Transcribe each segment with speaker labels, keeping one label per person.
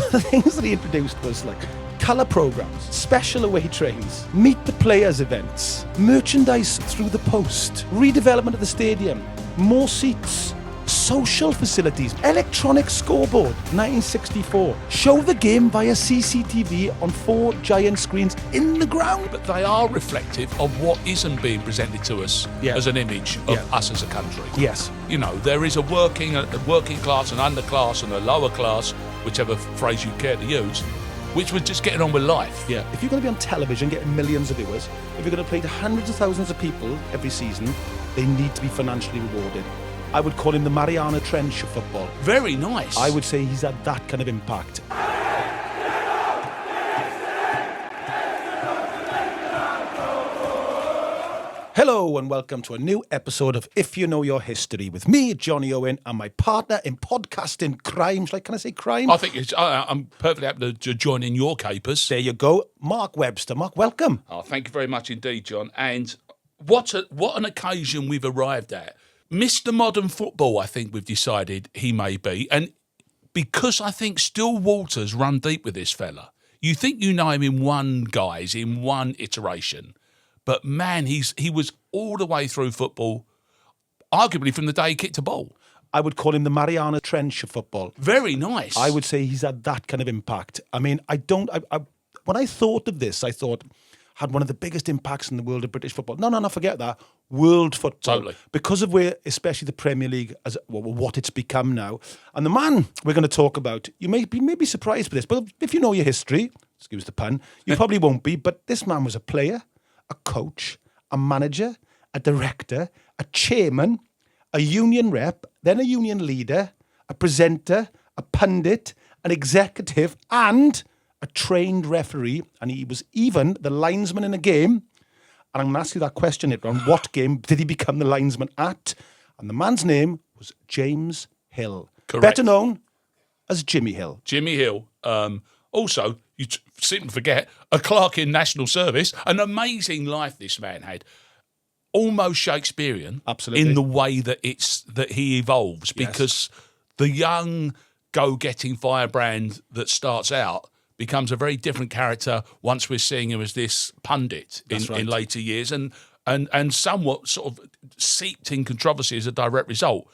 Speaker 1: of the things that he introduced was like colour programmes, special away trains, meet the players events, merchandise through the post, redevelopment of the stadium, more seats, social facilities, electronic scoreboard, 1964. Show the game via CCTV on 4 giant screens in the ground.
Speaker 2: But they are reflective of what isn't being presented to us as an image of us as a country.
Speaker 1: Yes.
Speaker 2: You know, there is a working class, an underclass and a lower class, whichever phrase you care to use, which was just getting on with life.
Speaker 1: Yeah. If you're going to be on television getting millions of viewers, if you're going to play to hundreds of thousands of people every season, they need to be financially rewarded. I would call him the Mariana Trench of football.
Speaker 2: Very nice.
Speaker 1: I would say he's had that kind of impact. Hello and welcome to a new episode of If You Know Your History with me, Jonny Owen, and my partner in podcasting crime. Can I say crime?
Speaker 2: I think I'm perfectly happy to join in your capers.
Speaker 1: There you go. Mark Webster. Mark, welcome.
Speaker 2: Oh, thank you very much indeed, John. And what an occasion we've arrived at. Mr. Modern Football, I think we've decided he may be. And because I think still waters run deep with this fella. You think you know him in one iteration. But man, he was all the way through football, arguably from the day he kicked a ball.
Speaker 1: I would call him the Mariana Trench of football.
Speaker 2: Very nice.
Speaker 1: I would say he's had that kind of impact. I mean, when I thought of this, I thought had one of the biggest impacts in the world of British football. No, forget that. World football.
Speaker 2: Totally.
Speaker 1: Because of where, especially the Premier League, what it's become now. And the man we're going to talk about, you may be surprised by this, but if you know your history, excuse the pun, you probably won't be, but this man was a player, a coach, a manager, a director, a chairman, a union rep, then a union leader, a presenter, a pundit, an executive, and a trained referee, and he was even the linesman in a game. And I'm going to ask you that question later on. What game did he become the linesman at? And the man's name was James Hill.
Speaker 2: Correct.
Speaker 1: Better known as Jimmy Hill.
Speaker 2: Jimmy Hill. Also, you seem to forget, a clerk in national service. An amazing life this man had. Almost Shakespearean.
Speaker 1: Absolutely.
Speaker 2: In the way that he evolves. Because the young go-getting firebrand that starts out becomes a very different character once we're seeing him as this pundit in later years and somewhat sort of seeped in controversy as a direct result.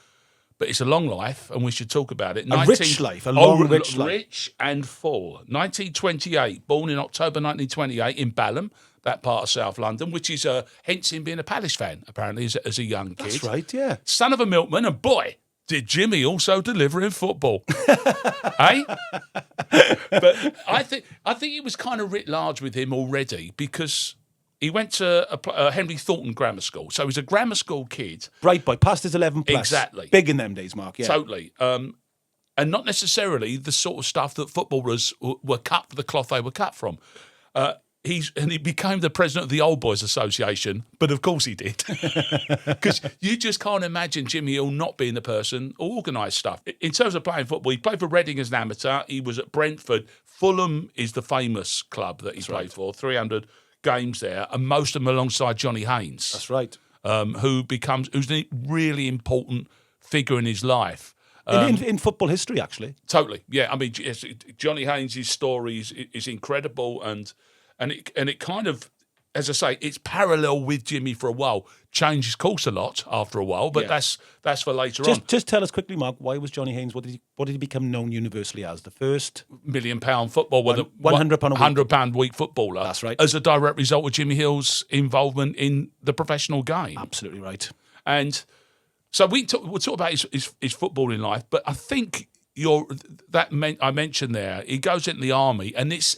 Speaker 2: But it's a long life, and we should talk about it.
Speaker 1: Rich life, life.
Speaker 2: Rich and full. 1928, born in October 1928 in Balham, that part of South London, which is hence him being a Palace fan, apparently, as a young kid.
Speaker 1: That's right, yeah.
Speaker 2: Son of a milkman, and boy, did Jimmy also deliver in football. Eh? But I think it was kind of writ large with him already because he went to Henry Thornton Grammar School. So he was a grammar school kid.
Speaker 1: Bright boy, past his 11 plus.
Speaker 2: Exactly.
Speaker 1: Big in them days, Mark, yeah.
Speaker 2: Totally. And not necessarily the sort of stuff that footballers were cut for the cloth they were cut from. He became the president of the Old Boys Association, but of course he did. Because you just can't imagine Jimmy Hill not being the person who organised stuff. In terms of playing football, he played for Reading as an amateur. He was at Brentford. Fulham is the famous club that he played for, 300 games there, and most of them alongside Johnny Haynes.
Speaker 1: That's right.
Speaker 2: Who's a really important figure in his life.
Speaker 1: In football history, actually.
Speaker 2: Totally, yeah. I mean, Johnny Haynes' story is incredible, and it kind of, as I say, it's parallel with Jimmy for a while. Changed course a lot after a while, but that's for later on.
Speaker 1: Just tell us quickly, Mark, why was Johnny Haynes? What did he become known universally as? The first
Speaker 2: £1 million football,
Speaker 1: £100
Speaker 2: a week footballer.
Speaker 1: That's right.
Speaker 2: As a direct result of Jimmy Hill's involvement in the professional game.
Speaker 1: Absolutely right.
Speaker 2: And so we'll talk about his footballing life, but I think I mentioned there, he goes into the army, and it's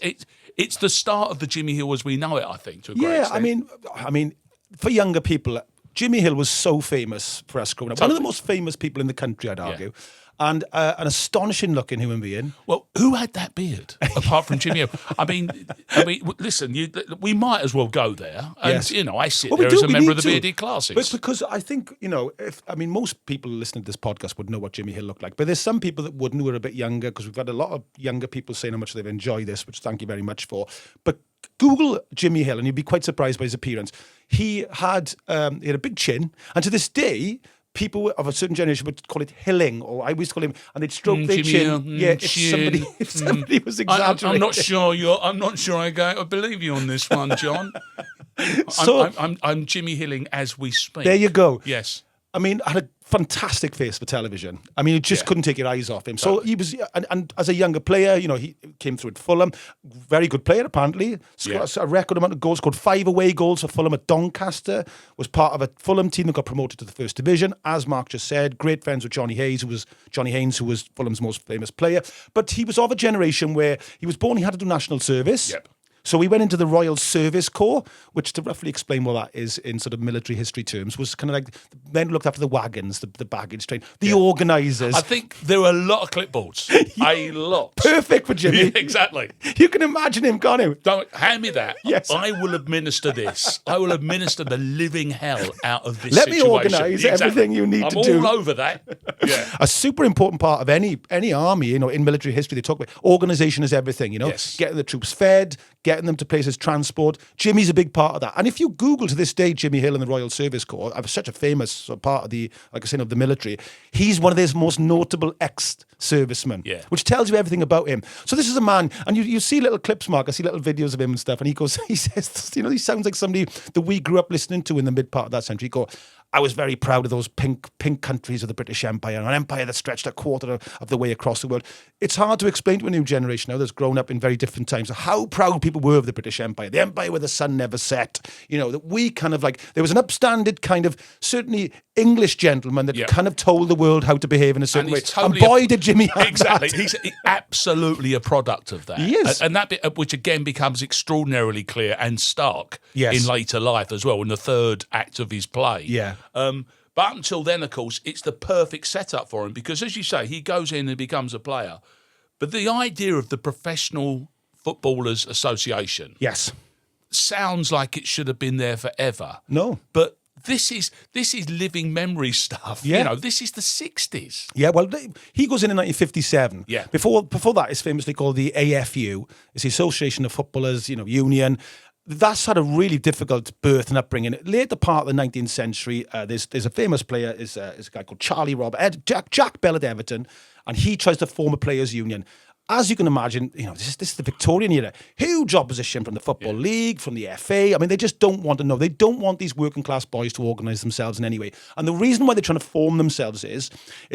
Speaker 2: the start of the Jimmy Hill as we know it, I think, to a great extent.
Speaker 1: I mean, for younger people, Jimmy Hill was so famous for us growing up.
Speaker 2: Totally.
Speaker 1: One of the most famous people in the country, I'd argue. And an astonishing-looking human being.
Speaker 2: Well, who had that beard apart from Jimmy Hill? I mean, listen, we might as well go there. And, I sit there as a member of the bearded classes.
Speaker 1: But because I think, most people listening to this podcast would know what Jimmy Hill looked like. But there's some people that wouldn't, who are a bit younger, because we've had a lot of younger people saying how much they've enjoyed this, which thank you very much for. But Google Jimmy Hill, and you'd be quite surprised by his appearance. He had a big chin, and to this day, people of a certain generation would call it hilling, or I always call him, and they'd stroke their chin. If somebody was exaggerating.
Speaker 2: I'm not sure I believe you on this one, John.
Speaker 1: So
Speaker 2: I'm Jimmy Hilling as we speak.
Speaker 1: there you go.
Speaker 2: Yes.
Speaker 1: I mean, had a fantastic face for television. I mean, you just couldn't take your eyes off him. So he was, and as a younger player, he came through at Fulham. Very good player, apparently. Scored a record amount of goals, scored 5 away goals for Fulham at Doncaster, was part of a Fulham team that got promoted to the First Division. As Mark just said, great friends with Johnny Haynes, who was Fulham's most famous player. But he was of a generation where he was born, he had to do national service.
Speaker 2: Yep.
Speaker 1: So he went into the Royal Service Corps, which, to roughly explain what that is in sort of military history terms, was kind of like the men who looked after the wagons, the baggage train, the organisers.
Speaker 2: I think there were a lot of clipboards. A lot.
Speaker 1: Perfect for Jimmy.
Speaker 2: Yeah, exactly.
Speaker 1: You can imagine him, can't you?
Speaker 2: Don't hand me that.
Speaker 1: Yes.
Speaker 2: I will administer this. I will administer the living hell out of this
Speaker 1: Let
Speaker 2: situation.
Speaker 1: me organise everything you need to do.
Speaker 2: I'm all over that. Yeah.
Speaker 1: A super important part of any army, in military history, they talk about organisation is everything,
Speaker 2: Yes.
Speaker 1: Getting the troops fed, getting them to places, transport. Jimmy's a big part of that. And if you Google to this day Jimmy Hill and the Royal Service Corps, such a famous part of the, like I said, of the military, he's one of their most notable ex-servicemen, which tells you everything about him. So this is a man, and you see little clips, Mark, I see little videos of him and stuff, and he says, he sounds like somebody that we grew up listening to in the mid part of that century. I was very proud of those pink countries of the British Empire, an empire that stretched a quarter of the way across the world. It's hard to explain to a new generation now that's grown up in very different times how proud people were of the British Empire, the empire where the sun never set. That we kind of there was an upstanding kind of, certainly English gentleman that kind of told the world how to behave in a certain way.
Speaker 2: Totally
Speaker 1: and boy, did Jimmy have
Speaker 2: exactly.
Speaker 1: that.
Speaker 2: He's absolutely a product of that.
Speaker 1: He is.
Speaker 2: And that bit, which again becomes extraordinarily clear and stark
Speaker 1: Yes.
Speaker 2: in later life as well, in the third act of his play.
Speaker 1: Yeah.
Speaker 2: But up until then, of course, it's the perfect setup for him because, as you say, he goes in and becomes a player. But the idea of the Professional Footballers Association sounds like it should have been there forever.
Speaker 1: No.
Speaker 2: But this is living memory stuff.
Speaker 1: Yeah.
Speaker 2: This is the 60s.
Speaker 1: Yeah, well, he goes in 1957.
Speaker 2: Yeah.
Speaker 1: Before that, it's famously called the AFU. It's the Association of Footballers, Union. That's had a really difficult birth and upbringing. Later part of the 19th century, there's a famous player, is a guy called Charlie Robert, Jack Bell at Everton, and he tries to form a players' union. As you can imagine, this is the Victorian era. Huge opposition from the Football League, from the FA. I mean, they just don't want to know. They don't want these working class boys to organise themselves in any way. And the reason why they're trying to form themselves is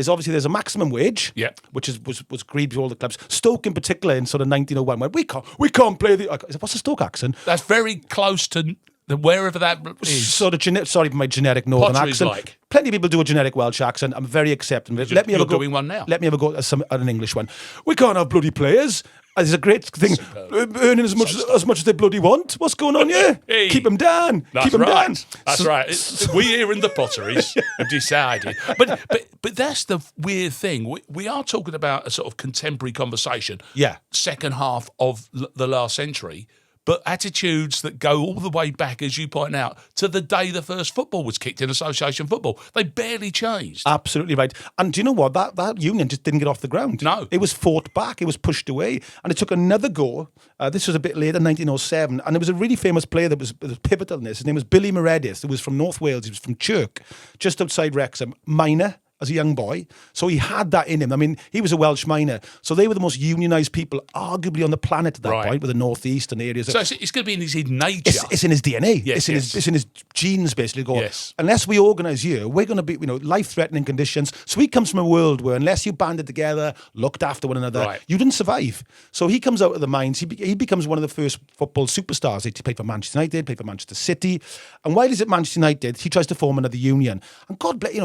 Speaker 1: obviously there's a maximum wage, which was agreed by all the clubs. Stoke in particular in sort of 1901 went, we can't play what's the Stoke accent?
Speaker 2: That's very close to wherever that is.
Speaker 1: Sort of sorry for my genetic northern
Speaker 2: Potter
Speaker 1: accent.
Speaker 2: like.
Speaker 1: Plenty of people do a genetic Welsh accent. I'm very accepting of it. Let me have a go.
Speaker 2: Doing one now.
Speaker 1: Let me have a go at an English one. We can't have bloody players. It's a great thing, earning as much as they bloody want. What's going on here?
Speaker 2: Hey.
Speaker 1: Keep them down.
Speaker 2: That's
Speaker 1: Keep them
Speaker 2: right.
Speaker 1: down.
Speaker 2: That's right. We here in the Potteries have decided. But that's the weird thing. We are talking about a sort of contemporary conversation.
Speaker 1: Yeah.
Speaker 2: Second half of the last century. But attitudes that go all the way back, as you point out, to the day the first football was kicked in, association football. They barely changed.
Speaker 1: Absolutely right. And do you know what? That union just didn't get off the ground.
Speaker 2: No.
Speaker 1: It was fought back. It was pushed away. And it took another go. This was a bit later, 1907. And there was a really famous player that was pivotal in this. His name was Billy Meredith. He was from North Wales. He was from Chirk, just outside Wrexham. Minor. As a young boy. So he had that in him. I mean, he was a Welsh miner. So they were the most unionised people, arguably, on the planet at that point, with the North East and the areas.
Speaker 2: So it's going to be in his nature.
Speaker 1: It's in his DNA.
Speaker 2: Yes,
Speaker 1: it's in his genes, basically.
Speaker 2: Yes.
Speaker 1: Unless we organise you, we're going to be, life-threatening conditions. So he comes from a world where unless you banded together, looked after one another, you didn't survive. So he comes out of the mines. He becomes one of the first football superstars. He played for Manchester United, played for Manchester City. And while he's at Manchester United, he tries to form another union. And God bless,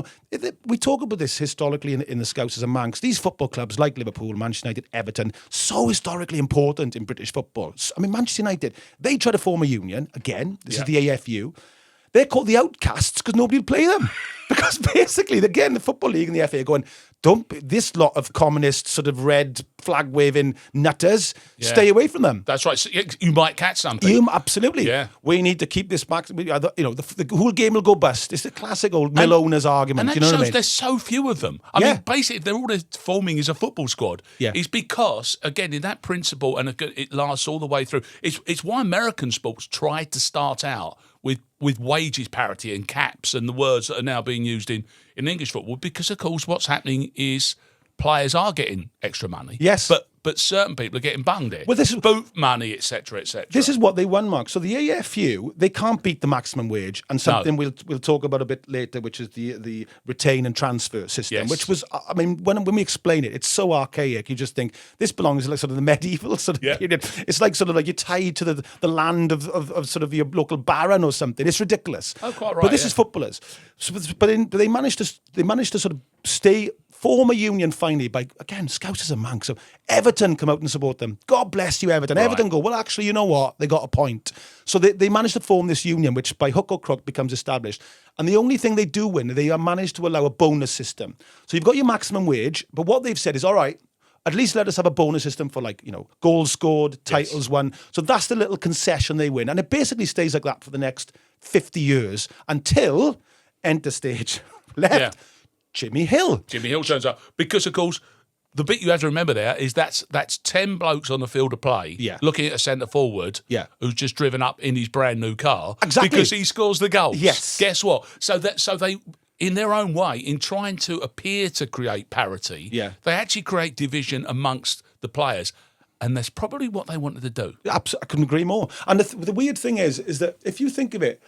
Speaker 1: we talk about this historically in the Scouts as a man, because these football clubs like Liverpool, Manchester United, Everton, so historically important in British football. I mean, Manchester United, they try to form a union. Again, this is the AFU. They're called the outcasts because nobody will play them. Because basically, again, the Football League and the FA are going, this lot of communist sort of red flag waving nutters, stay away from them.
Speaker 2: That's right. So you might catch something.
Speaker 1: Absolutely.
Speaker 2: Yeah.
Speaker 1: We need to keep this back. The whole game will go bust. It's the classic old mill owners argument.
Speaker 2: And that shows there's so few of them. I mean, basically, they're all forming as a football squad.
Speaker 1: Yeah.
Speaker 2: It's because, again, in that principle, and it lasts all the way through, it's why American sports tried to start out with wages parity and caps and the words that are now being used in English football, because of course what's happening is players are getting extra money.
Speaker 1: Yes.
Speaker 2: But certain people are getting bunged it.
Speaker 1: Well, this is
Speaker 2: boot money, etc., etc.
Speaker 1: This is what they won, Mark. So the AFU, they can't beat the maximum wage, and something we'll talk about a bit later, which is the retain and transfer system,
Speaker 2: Yes.
Speaker 1: which was, I mean, when we explain it, it's so archaic. You just think this belongs to like sort of the medieval sort of period. It's like sort of like you're tied to the land of sort of your local baron or something. It's ridiculous.
Speaker 2: Oh, quite right.
Speaker 1: But this is footballers. So, they managed to sort of stay. Form a union finally by, again, Scousers and Manx. So Everton come out and support them. God bless you, Everton. Right. Everton go, well, actually, you know what? They got a point. So they managed to form this union, which by hook or crook becomes established. And the only thing they do win, they are managed to allow a bonus system. So you've got your maximum wage, but what they've said is, all right, at least let us have a bonus system for, like, you know, goals scored, titles won. So that's the little concession they win. And it basically stays like that for the next 50 years until enter stage left.
Speaker 2: Yeah.
Speaker 1: Jimmy Hill
Speaker 2: turns up because, of course, the bit you have to remember there is that's 10 blokes on the field of play looking at a centre forward who's just driven up in his brand new car because he scores the goals.
Speaker 1: Yes.
Speaker 2: Guess what? So they, in their own way, in trying to appear to create parity, they actually create division amongst the players. And that's probably what they wanted to do.
Speaker 1: I couldn't agree more. And the weird thing is that if you think of it,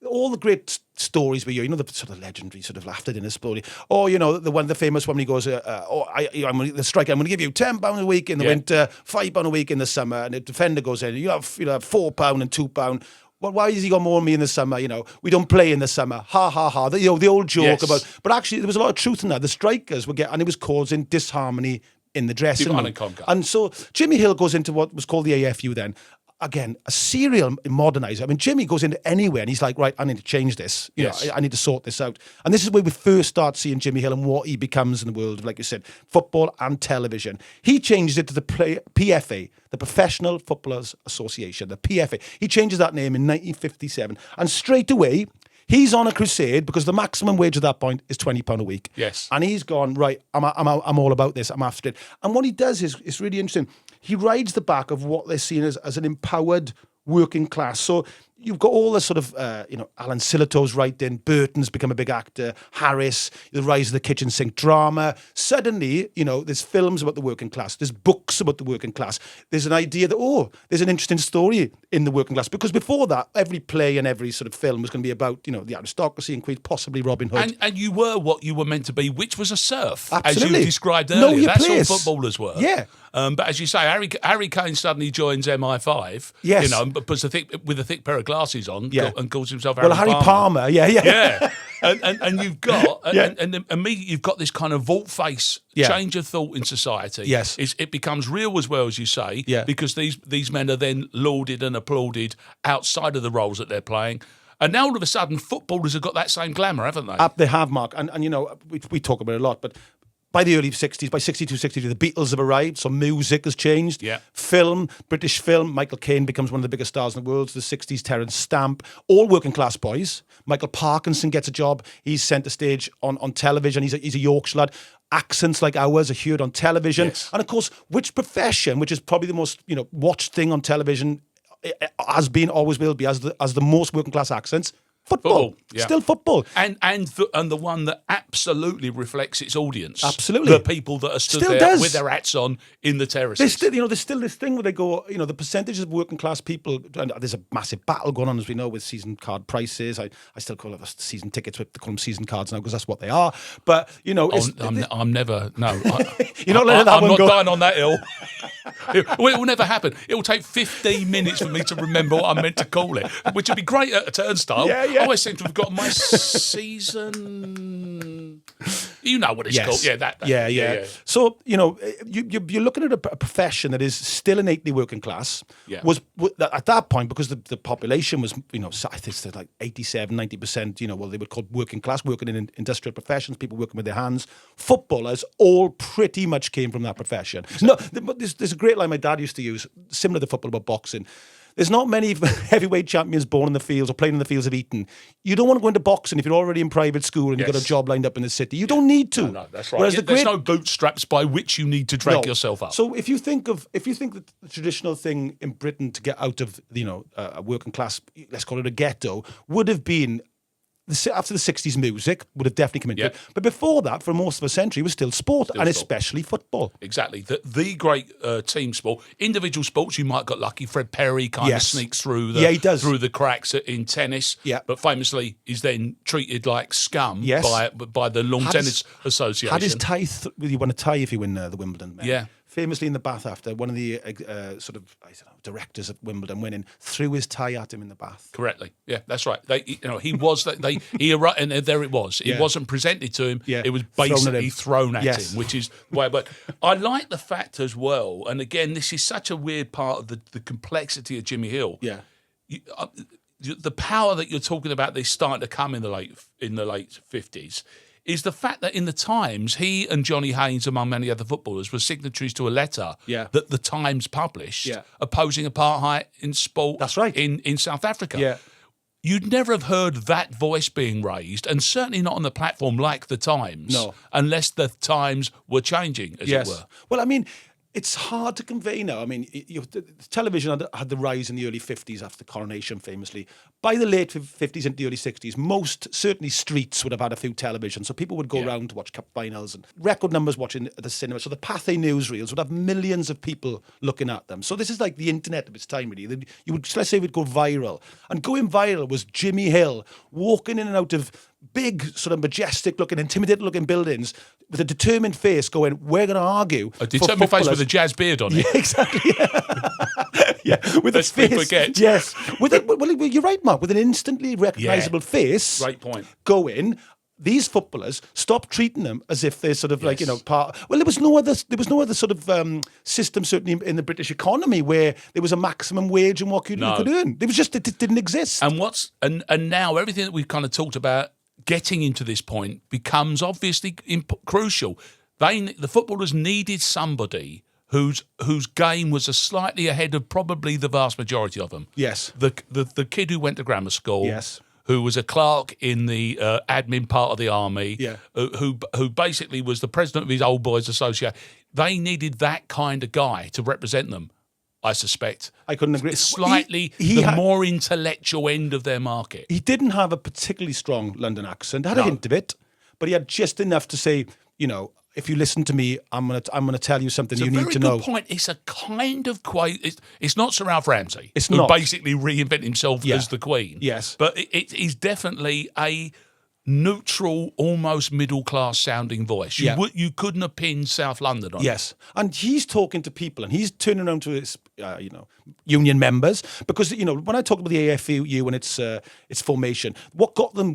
Speaker 1: all the great stories we hear, you know, the sort of legendary sort of laughter dinner story. Or, you know, the famous one when he goes, I'm the striker, I'm going to give you £10 a week in the winter, £5 a week in the summer. And the defender goes in, you have £4 and £2. Well, why has he got more than me in the summer? You know, we don't play in the summer. Ha, ha, ha. The old joke about... But actually, there was a lot of truth in that. The strikers would get... And it was causing disharmony in the dressing room. And so Jimmy Hill goes into what was called the AFU then. Again, a serial moderniser. I mean, Jimmy goes into anywhere and he's like, right, I need to change this. You know, I need to sort this out. And this is where we first start seeing Jimmy Hill and what he becomes in the world of, like you said, football and television. He changes it to the PFA, the Professional Footballers Association, the PFA. He changes that name in 1957. And straight away, he's on a crusade because the maximum wage at that point is £20 a week.
Speaker 2: Yes.
Speaker 1: And he's gone, right, I'm all about this. I'm after it. And what he does is really interesting. He rides the back of what they're seen as an empowered working class. So you've got all the sort of, Alan Sillitoe's right in, Burton's become a big actor, Harris, the rise of the kitchen sink drama. Suddenly, you know, there's films about the working class. There's books about the working class. There's an idea that, there's an interesting story in the working class. Because before that, every play and every sort of film was going to be about, you know, the aristocracy and Queen, possibly Robin Hood.
Speaker 2: And you were what you were meant to be, which was a serf,
Speaker 1: Absolutely.
Speaker 2: as you described earlier. That's
Speaker 1: place.
Speaker 2: all footballers were.
Speaker 1: Yeah.
Speaker 2: But as you say, Harry Kane suddenly joins MI5.
Speaker 1: Yes.
Speaker 2: You know, puts with a thick pair of glasses on and calls himself
Speaker 1: Harry Palmer.
Speaker 2: Yeah. And you've got and immediately you've got this kind of vault face change of thought in society.
Speaker 1: Yes.
Speaker 2: It becomes real as well, as you say, because these men are then lauded and applauded outside of the roles that they're playing. And now all of a sudden footballers have got that same glamour, haven't they?
Speaker 1: They have, Mark. And you know, we talk about it a lot, but by the early 60s, by 62, 63, the Beatles have arrived, so music has changed.
Speaker 2: Yeah.
Speaker 1: Film, British film, Michael Caine becomes one of the biggest stars in the world. The 60s, Terence Stamp, all working class boys. Michael Parkinson gets a job. He's centre stage on television. He's a Yorkshire lad. Accents like ours are heard on television.
Speaker 2: Yes.
Speaker 1: And of course, which profession, which is probably the most, you know, watched thing on television, has been, always will be, as the most working class accents? Football. Still football.
Speaker 2: And the one that absolutely reflects its audience.
Speaker 1: Absolutely.
Speaker 2: The people that are stood
Speaker 1: Still
Speaker 2: there
Speaker 1: does.
Speaker 2: with their hats on in the terraces.
Speaker 1: There's still this thing where they go, you know, the percentages of working class people, and there's a massive battle going on, as we know, with season card prices. I still call it season tickets, but they call them season cards now because that's what they are. But, you know...
Speaker 2: I'm never... No.
Speaker 1: You're not letting that one go.
Speaker 2: I'm not dying on that hill. It will never happen. It will take 15 minutes for me to remember what I meant to call it, which would be great at a turnstile.
Speaker 1: Yeah.
Speaker 2: I always seem to have got my season... You know what it's called. Yeah, that.
Speaker 1: Yeah. So, you know, you're looking at a profession that is still innately working class.
Speaker 2: Yeah.
Speaker 1: Was at that point, because the population was, you know, I think it's like 87, 90%, you know, well, they would call working class, working in industrial professions, people working with their hands. Footballers all pretty much came from that profession. No, but there's a great line my dad used to use, similar to football about boxing. There's not many heavyweight champions born in the fields or playing in the fields of Eton. You don't want to go into boxing if you're already in private school and you've got a job lined up in the city. You don't need to.
Speaker 2: No, that's right.
Speaker 1: Whereas
Speaker 2: There's no bootstraps by which you need to drag yourself up.
Speaker 1: So if you think that the traditional thing in Britain to get out of a working class, let's call it a ghetto, would have been after the 60s, music would have definitely come into it. But before that, for most of a century, it was still sport, especially football.
Speaker 2: Exactly. The great team sport. Individual sports, you might got lucky. Fred Perry kind of sneaks through the cracks in tennis.
Speaker 1: Yeah.
Speaker 2: But famously, is then treated like scum by the Lawn Tennis Association.
Speaker 1: Had his tie, you want a tie if you win the Wimbledon. Man.
Speaker 2: Yeah.
Speaker 1: Famously in the bath after, one of the directors at Wimbledon winning threw his tie at him in the bath.
Speaker 2: Correctly, yeah, that's right. He was and there it was. It wasn't presented to him. Yeah. It was basically thrown at him, which is why. But I like the fact as well. And again, this is such a weird part of the complexity of Jimmy Hill.
Speaker 1: Yeah,
Speaker 2: the power that you're talking about, they starting to come in the late 50s. Is the fact that in the Times, he and Jonny Haynes, among many other footballers, were signatories to a letter that the Times published opposing apartheid in sport.
Speaker 1: That's right.
Speaker 2: In South Africa.
Speaker 1: Yeah.
Speaker 2: You'd never have heard that voice being raised, and certainly not on the platform like the Times, unless the Times were changing, as it were.
Speaker 1: Well, I mean, it's hard to convey now. I mean, television had the rise in the early 50s after the coronation, famously. By the late 50s into the early 60s, certainly streets would have had a few televisions. So people would go around to watch cup finals and record numbers watching at the cinema. So the Pathé newsreels would have millions of people looking at them. So this is like the internet of its time, really. Let's say it would go viral. And going viral was Jimmy Hill walking in and out of big, sort of majestic-looking, intimidating-looking buildings with a determined face going, we're going to argue.
Speaker 2: A determined face with a jazz beard on it.
Speaker 1: Yeah, exactly. With his face.
Speaker 2: Forget.
Speaker 1: Yes. Well, you're right, Mark. With an instantly recognisable face.
Speaker 2: Great point.
Speaker 1: Going, these footballers, stop treating them as if they're sort of like, part. Well, there was no other sort of system, certainly in the British economy, where there was a maximum wage and what you could earn. It was just, it didn't exist.
Speaker 2: And now everything that we've kind of talked about getting into this point becomes obviously crucial. The footballers needed somebody whose game was slightly ahead of probably the vast majority of them.
Speaker 1: Yes.
Speaker 2: The kid who went to grammar school.
Speaker 1: Yes.
Speaker 2: Who was a clerk in the admin part of the army.
Speaker 1: Yeah.
Speaker 2: Who basically was the president of his old boys association. They needed that kind of guy to represent them, I suspect.
Speaker 1: I couldn't agree.
Speaker 2: It's slightly the more intellectual end of their market.
Speaker 1: He didn't have a particularly strong London accent. Had a hint of it, but he had just enough to say, if you listen to me, I'm gonna tell you something you need to know.
Speaker 2: It's a very good point. It's a kind of it's not Sir Ralph Ramsey.
Speaker 1: It's
Speaker 2: who
Speaker 1: not.
Speaker 2: basically reinvented himself as the Queen.
Speaker 1: Yes.
Speaker 2: But it is definitely a neutral, almost middle-class sounding voice. You couldn't have pinned South London on it.
Speaker 1: Yes. And he's talking to people and he's turning around to his, union members because, when I talk about the AFU and its formation, what got them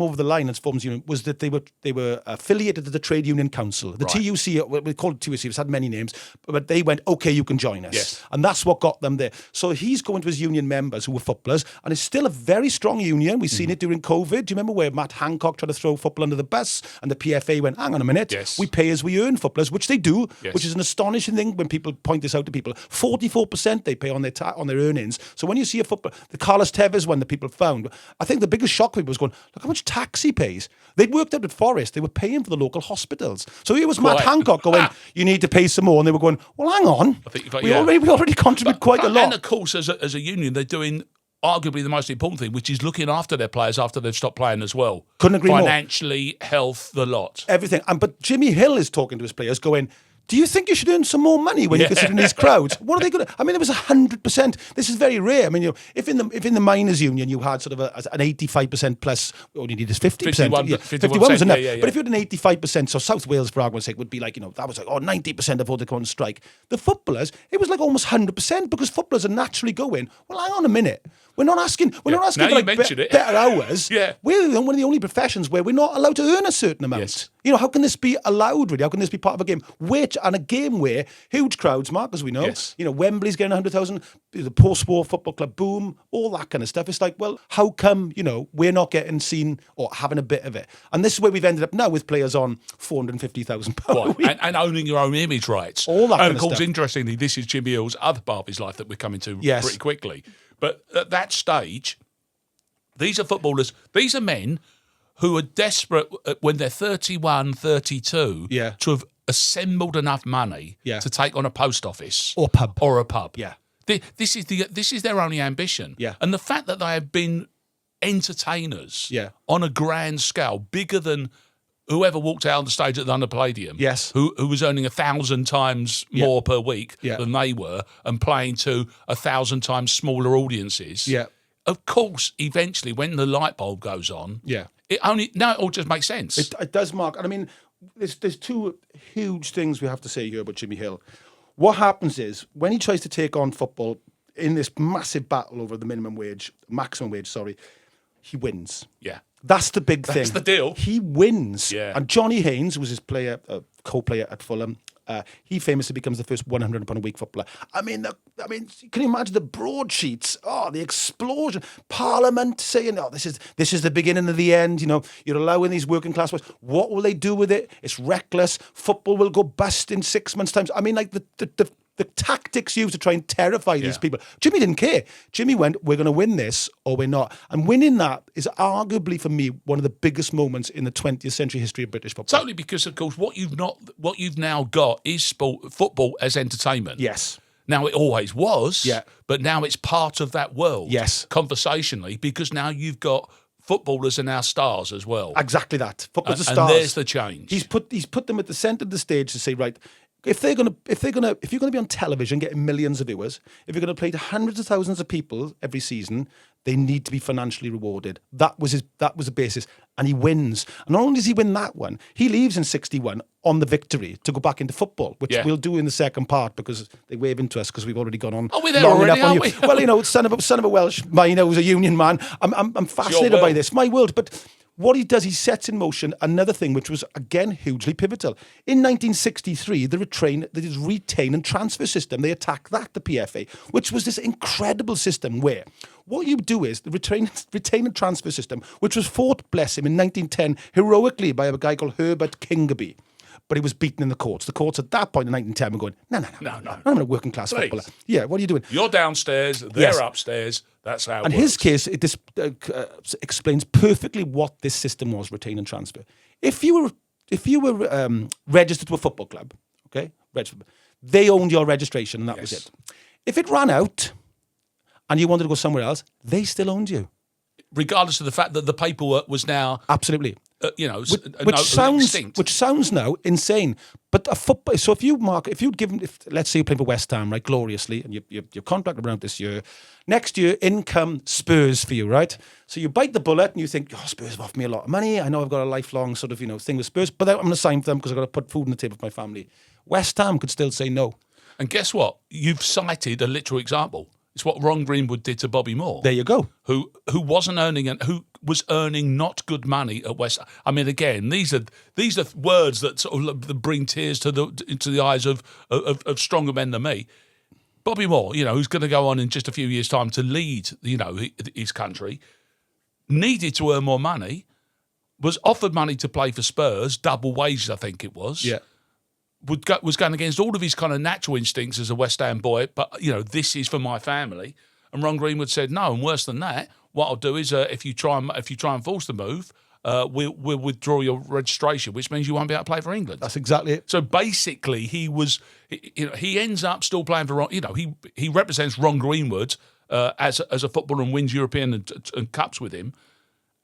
Speaker 1: over the line as Forms Union was that they were affiliated to the Trade Union Council. The TUC, we call it TUC, it's had many names, but they went, okay, you can join us.
Speaker 2: Yes.
Speaker 1: And that's what got them there. So he's going to his union members who were footballers, and it's still a very strong union. We've seen it during COVID. Do you remember where Matt Hancock tried to throw football under the bus and the PFA went, hang on a minute, we pay as we earn footballers, which they do, which is an astonishing thing when people point this out to people. 44% they pay on their earnings. So when you see a football, the Carlos Tevez one that people found, I think the biggest shock people was going, look how much tax he pays. They'd worked out at Forest, they were paying for the local hospitals. So here was Matt Hancock going, you need to pay some more, and they were going, well, hang on, we already contribute quite a lot.
Speaker 2: And of course, as a union, they're doing arguably the most important thing, which is looking after their players after they've stopped playing as well.
Speaker 1: Couldn't agree more.
Speaker 2: Financially, health, the lot.
Speaker 1: Everything. But Jimmy Hill is talking to his players going, do you think you should earn some more money when you're considering these crowds? What are they going to? I mean, it was 100%. This is very rare. I mean, if in the miners' union you had sort of an 85% plus, all you need is 50%. 51 was enough. But if you had an 85%, so South Wales, for argument's sake, would be like, that was like, 90% of all the on strike. The footballers, it was like almost 100% because footballers are naturally going, well, hang on a minute. We're not asking. We're not asking
Speaker 2: Now
Speaker 1: for
Speaker 2: you mention it.
Speaker 1: better hours.
Speaker 2: Yeah.
Speaker 1: We're one of the only professions where we're not allowed to earn a certain amount.
Speaker 2: Yes.
Speaker 1: How can this be allowed? Really, how can this be part of a game? And a game where huge crowds, Mark, as we know.
Speaker 2: Yes.
Speaker 1: Wembley's getting 100,000. The post-war football club boom, all that kind of stuff. It's like, well, how come we're not getting seen or having a bit of it? And this is where we've ended up now with players on £450,000 a week.
Speaker 2: And owning your own image rights.
Speaker 1: All that kind
Speaker 2: and
Speaker 1: of
Speaker 2: of course,
Speaker 1: stuff.
Speaker 2: interestingly, this is Jimmy Hill's other part of his life that we're coming to
Speaker 1: Yes.
Speaker 2: pretty quickly. But at that stage, these are footballers, these are men who are desperate when they're 31, 32
Speaker 1: Yeah.
Speaker 2: to have assembled enough money
Speaker 1: Yeah.
Speaker 2: to take on a post office.
Speaker 1: Or pub.
Speaker 2: Or a pub.
Speaker 1: Yeah.
Speaker 2: This is their only ambition.
Speaker 1: Yeah.
Speaker 2: And the fact that they have been entertainers
Speaker 1: Yeah.
Speaker 2: on a grand scale, bigger than whoever walked out on the stage at the London Palladium,
Speaker 1: Yes.
Speaker 2: who was earning 1,000 times more per week
Speaker 1: Yeah.
Speaker 2: than they were and playing to 1,000 times smaller audiences.
Speaker 1: Yeah.
Speaker 2: Of course, eventually, when the light bulb goes on,
Speaker 1: Yeah.
Speaker 2: it all just makes sense.
Speaker 1: It does, Mark. And I mean, there's two huge things we have to say here about Jimmy Hill. What happens is when he tries to take on football in this massive battle over the maximum wage, he wins.
Speaker 2: Yeah.
Speaker 1: That's the big thing.
Speaker 2: That's the deal.
Speaker 1: He wins.
Speaker 2: Yeah.
Speaker 1: And Jonny Haynes was his co-player at Fulham. He famously becomes the first £100 a week footballer. I mean, can you imagine the broadsheets? Oh, the explosion! Parliament saying, "Oh, this is the beginning of the end." You're allowing these working class boys. What will they do with it? It's reckless. Football will go bust in 6 months' time. I mean, like the tactics used to try and terrify these people. Jimmy didn't care. Jimmy went, we're going to win this or we're not. And winning that is arguably, for me, one of the biggest moments in the 20th century history of British football.
Speaker 2: Totally, because, of course, what you've now got is football as entertainment.
Speaker 1: Yes.
Speaker 2: Now, it always was,
Speaker 1: Yeah.
Speaker 2: but now it's part of that world,
Speaker 1: Yes.
Speaker 2: conversationally, because now you've got footballers and our stars as well.
Speaker 1: Exactly that. Football's the
Speaker 2: And
Speaker 1: stars.
Speaker 2: there's the change.
Speaker 1: He's put them at the centre of the stage to say, right, if you're going to be on television getting millions of viewers, if you're going to play to hundreds of thousands of people every season, they need to be financially rewarded. That was the basis, and he wins. And not only does he win that one, he leaves in 61 on the victory to go back into football, which we'll do in the second part because they wave into us because we've already gone on.
Speaker 2: Oh, we're there
Speaker 1: long
Speaker 2: already,
Speaker 1: enough on
Speaker 2: aren't
Speaker 1: you.
Speaker 2: we?
Speaker 1: Well, son of a Welsh miner who's a union man. I'm fascinated by this. My world, but. What he does, he sets in motion another thing which was, again, hugely pivotal. In 1963, the retain and transfer system, they attacked that, the PFA, which was this incredible system where what you do is the retain and transfer system, which was fought, bless him, in 1910 heroically by a guy called Herbert Kingerby. But he was beaten in the courts. The courts at that point in 1910 were going, no. I'm a working class footballer. Yeah, what are you doing?
Speaker 2: You're downstairs, they're upstairs. That's how it
Speaker 1: And
Speaker 2: works.
Speaker 1: his case, this explains perfectly what this system was: retain and transfer. If you were registered to a football club, okay, they owned your registration, and that was it. If it ran out and you wanted to go somewhere else, they still owned you,
Speaker 2: regardless of the fact that the paperwork was now
Speaker 1: absolutely.
Speaker 2: Extinct.
Speaker 1: Which sounds now insane, but a football. So let's say you're playing for West Ham, right, gloriously, and your contract around this year, next year in come Spurs for you, right? So you bite the bullet and you think, Spurs have offered me a lot of money. I know I've got a lifelong sort of thing with Spurs, but I'm going to sign for them because I've got to put food on the table for my family. West Ham could still say no.
Speaker 2: And guess what? You've cited a literal example. It's what Ron Greenwood did to Bobby Moore.
Speaker 1: There you go.
Speaker 2: Who wasn't earning and who was earning not good money at West. I mean, again, these are words that sort of bring tears into the eyes of stronger men than me. Bobby Moore, who's going to go on in just a few years' time to lead, his country, needed to earn more money, was offered money to play for Spurs, double wages, I think it was.
Speaker 1: Yeah.
Speaker 2: Was going against all of his kind of natural instincts as a West Ham boy, but this is for my family. And Ron Greenwood said no, and worse than that, what I'll do is if you try and force the move, we'll withdraw your registration, which means you won't be able to play for England.
Speaker 1: That's exactly it.
Speaker 2: So basically, he ends up still playing for Ron. He represents Ron Greenwood as a footballer and wins European and cups with him,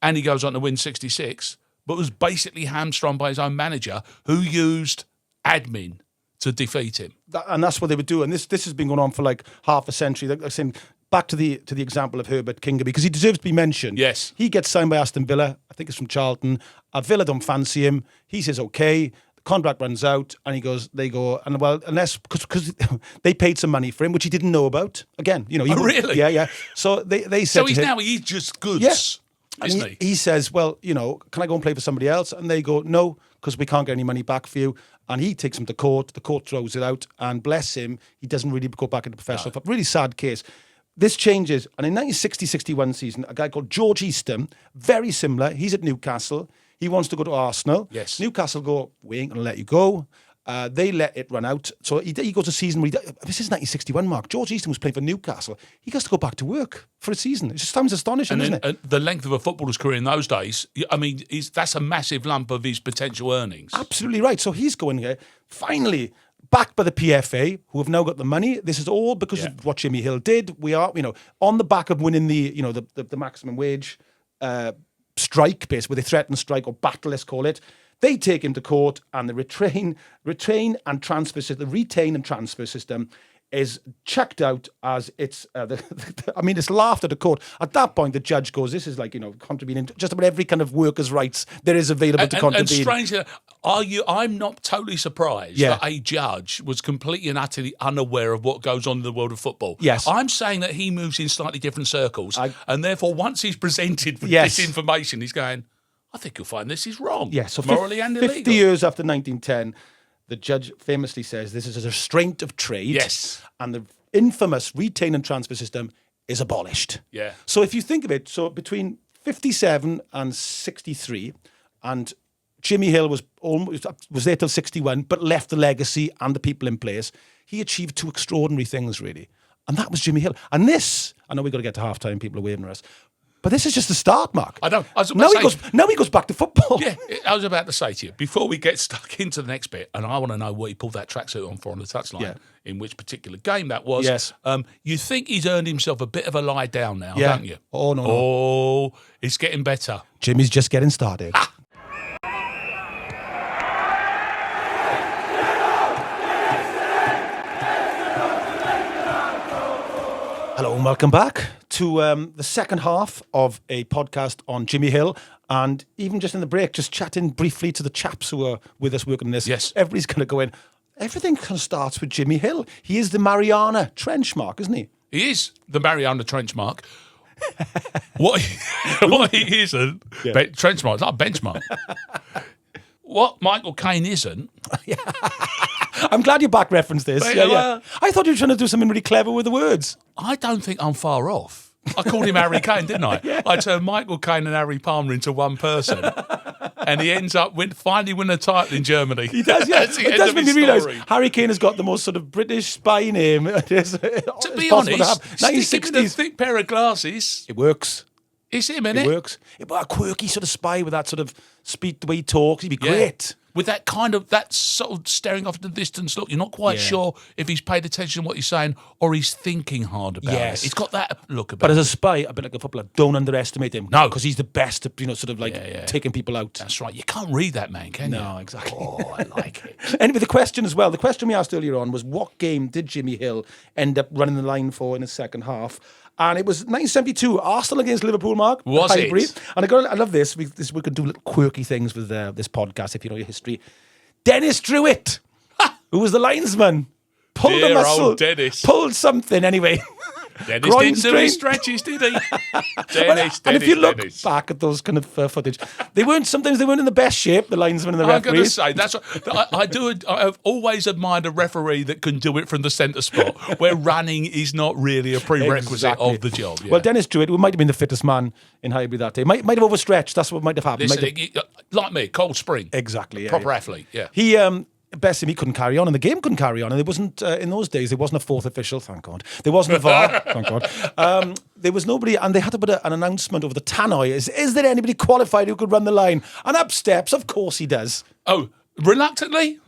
Speaker 2: and he goes on to win 66, but was basically hamstrung by his own manager, who used admin to defeat him.
Speaker 1: And that's what they would do. And this has been going on for like half a century. Like I said, back to the example of Herbert Kingerby, because he deserves to be mentioned.
Speaker 2: Yes.
Speaker 1: He gets signed by Aston Villa. I think it's from Charlton. Villa don't fancy him. He says, okay. The contract runs out, and they go, and well, unless because they paid some money for him, which he didn't know about. Again,
Speaker 2: really?
Speaker 1: Yeah. So they said,
Speaker 2: So he's just goods, isn't he?
Speaker 1: He says, well, can I go and play for somebody else? And they go, no, because we can't get any money back for you. And he takes him to court. The court throws it out, and bless him, he doesn't really go back into professional football. Really sad case. This changes, and in 1960-61 season, a guy called George Eastham, very similar. He's at Newcastle. He wants to go to Arsenal.
Speaker 2: Yes.
Speaker 1: Newcastle go, we ain't going to let you go. They let it run out. So he goes a season where this is 1961, Mark. George Eastham was playing for Newcastle. He gets to go back to work for a season. It just sounds astonishing, isn't it?
Speaker 2: The length of a footballer's career in those days, I mean, that's a massive lump of his potential earnings.
Speaker 1: Absolutely right. So he's going here, finally, backed by the PFA, who have now got the money. This is all because of what Jimmy Hill did. We are, on the back of winning the maximum wage strike, basically, where they threaten strike or battle, let's call it. They take him to court, and the retain and transfer system, the retain and transfer system is checked out as it's, it's laughed at the court. At that point, the judge goes, this is like, contravening just about every kind of workers' rights there is available to contravene.
Speaker 2: And strangely, I'm not totally surprised that a judge was completely and utterly unaware of what goes on in the world of football.
Speaker 1: Yes.
Speaker 2: I'm saying that he moves in slightly different circles, and therefore once he's presented with this information, he's going, I think you'll find this is wrong,
Speaker 1: so
Speaker 2: morally and illegal.
Speaker 1: 50 years after 1910, the judge famously says this is a restraint of trade.
Speaker 2: Yes.
Speaker 1: And the infamous retain and transfer system is abolished.
Speaker 2: Yeah.
Speaker 1: So if you think of it, so between 57 and 63, and Jimmy Hill was there till 61, but left the legacy and the people in place, he achieved two extraordinary things, really. And that was Jimmy Hill. And this, I know we've got to get to half-time, people are waving at us, but this is just the start, Mark.
Speaker 2: I know.
Speaker 1: Now he goes back to football.
Speaker 2: Yeah, I was about to say to you, before we get stuck into the next bit, and I want to know what he pulled that tracksuit on for on the touchline, in which particular game that was.
Speaker 1: Yes.
Speaker 2: You think he's earned himself a bit of a lie down now, don't you?
Speaker 1: Oh, no.
Speaker 2: Oh, it's getting better.
Speaker 1: Jimmy's just getting started. Hello and welcome back to the second half of a podcast on Jimmy Hill. And even just in the break, just chatting briefly to the chaps who are with us working on this.
Speaker 2: Yes.
Speaker 1: Everybody's going to go in. Everything kind of starts with Jimmy Hill. He is the Mariana Trench Mark, isn't he?
Speaker 2: He is the Mariana Trench Mark. what he isn't, Trench Mark, it's not a benchmark. What Michael Caine isn't.
Speaker 1: I'm glad you back referenced this.
Speaker 2: Yeah.
Speaker 1: I thought you were trying to do something really clever with the words.
Speaker 2: I don't think I'm far off. I called him Harry Kane, didn't I? I turned Michael Caine and Harry Palmer into one person. And he ends up finally winning a title in Germany.
Speaker 1: He does, yeah. It does make me realise Harry Kane has got the most sort of British spy name.
Speaker 2: To be honest, stick him in a thick pair of glasses.
Speaker 1: It works.
Speaker 2: It's him, isn't it?
Speaker 1: It works. But a quirky sort of spy with that sort of speak, the way he talks, he'd be great.
Speaker 2: With that sort of staring off into the distance look, you're not quite sure if he's paid attention to what he's saying or he's thinking hard about it. He's got that look about it.
Speaker 1: But as a spy, a bit like a footballer, don't underestimate him.
Speaker 2: No.
Speaker 1: Because he's the best at, sort of like taking people out.
Speaker 2: That's right. You can't read that man, can you?
Speaker 1: No, exactly.
Speaker 2: Oh, I like it.
Speaker 1: Anyway, the question as well, the question we asked earlier on was what game did Jimmy Hill end up running the line for in the second half? And it was 1972, Arsenal against Liverpool, Mark.
Speaker 2: Was
Speaker 1: Highbury.
Speaker 2: it?
Speaker 1: And I love this. We can do little quirky things with this podcast, if you know your history. Dennis Druitt, who was the linesman, pulled a muscle.
Speaker 2: Old Dennis.
Speaker 1: Pulled something, anyway.
Speaker 2: Dennis didn't do his stretches, did he? Dennis.
Speaker 1: And if you look back at those kind of footage, sometimes they weren't in the best shape, the linesmen and the referees.
Speaker 2: I'm going to say, that's what, I've always admired a referee that can do it from the centre spot, where running is not really a prerequisite of the job. Yeah.
Speaker 1: Well, Dennis Druitt, who might have been the fittest man in Highbury that day, might have overstretched. That's what might have happened.
Speaker 2: Listen, like me, Cold Spring.
Speaker 1: Exactly. Yeah,
Speaker 2: Proper athlete, yeah.
Speaker 1: He... best him, he couldn't carry on, and the game couldn't carry on. And there wasn't, in those days, there wasn't a fourth official, thank God. There wasn't a VAR, thank God. There was nobody, and they had to put an announcement over the tannoy. Is there anybody qualified who could run the line? And up steps, of course he does.
Speaker 2: Oh, reluctantly?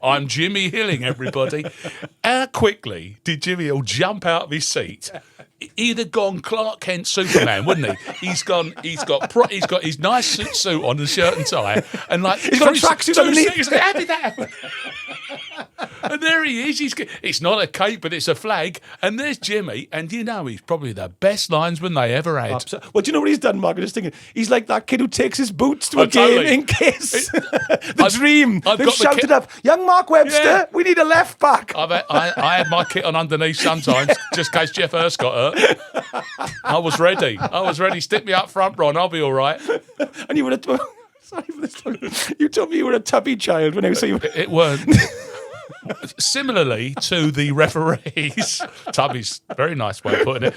Speaker 2: I'm Jimmy Hilling, everybody. How quickly did Jimmy Hill jump out of his seat? He'd have gone Clark Kent Superman, wouldn't he? He's got his nice suit on and shirt and tie, and like
Speaker 1: he's got a tracksuit underneath.
Speaker 2: How did that happen? And there he is. It's not a cape, but it's a flag. And there's Jimmy. And he's probably the best linesman they ever had.
Speaker 1: Absolutely. Well, do you know what he's done, Mark? I'm just thinking, he's like that kid who takes his boots to a
Speaker 2: totally.
Speaker 1: game in case. The dream.
Speaker 2: I've
Speaker 1: They've
Speaker 2: got the
Speaker 1: shouted up, young Mark Webster,
Speaker 2: Yeah.
Speaker 1: we need a left back.
Speaker 2: I had my kit on underneath sometimes, just in case Jeff Hurst got hurt. I was ready. Stick me up front, Ron. I'll be all right.
Speaker 1: And you would have... Sorry for this. You told me you were a tubby child when I saw you.
Speaker 2: It weren't. Similarly to the referees, Tubby's very nice way of putting it.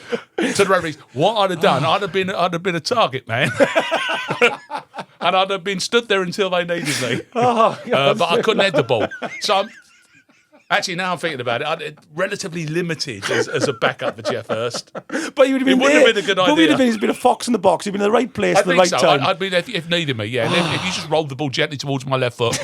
Speaker 2: To the referees, what I'd have done, I'd have been a target man, and I'd have been stood there until they needed me. But I couldn't head the ball. So actually, now I'm thinking about it, I'd relatively limited as a backup for Jeff Hurst.
Speaker 1: But you would have been.
Speaker 2: It wouldn't have been a good idea.
Speaker 1: But he's been a fox in the box. He'd been in the right place at the right time.
Speaker 2: I'd been if needed me. Yeah, and if you just rolled the ball gently towards my left foot,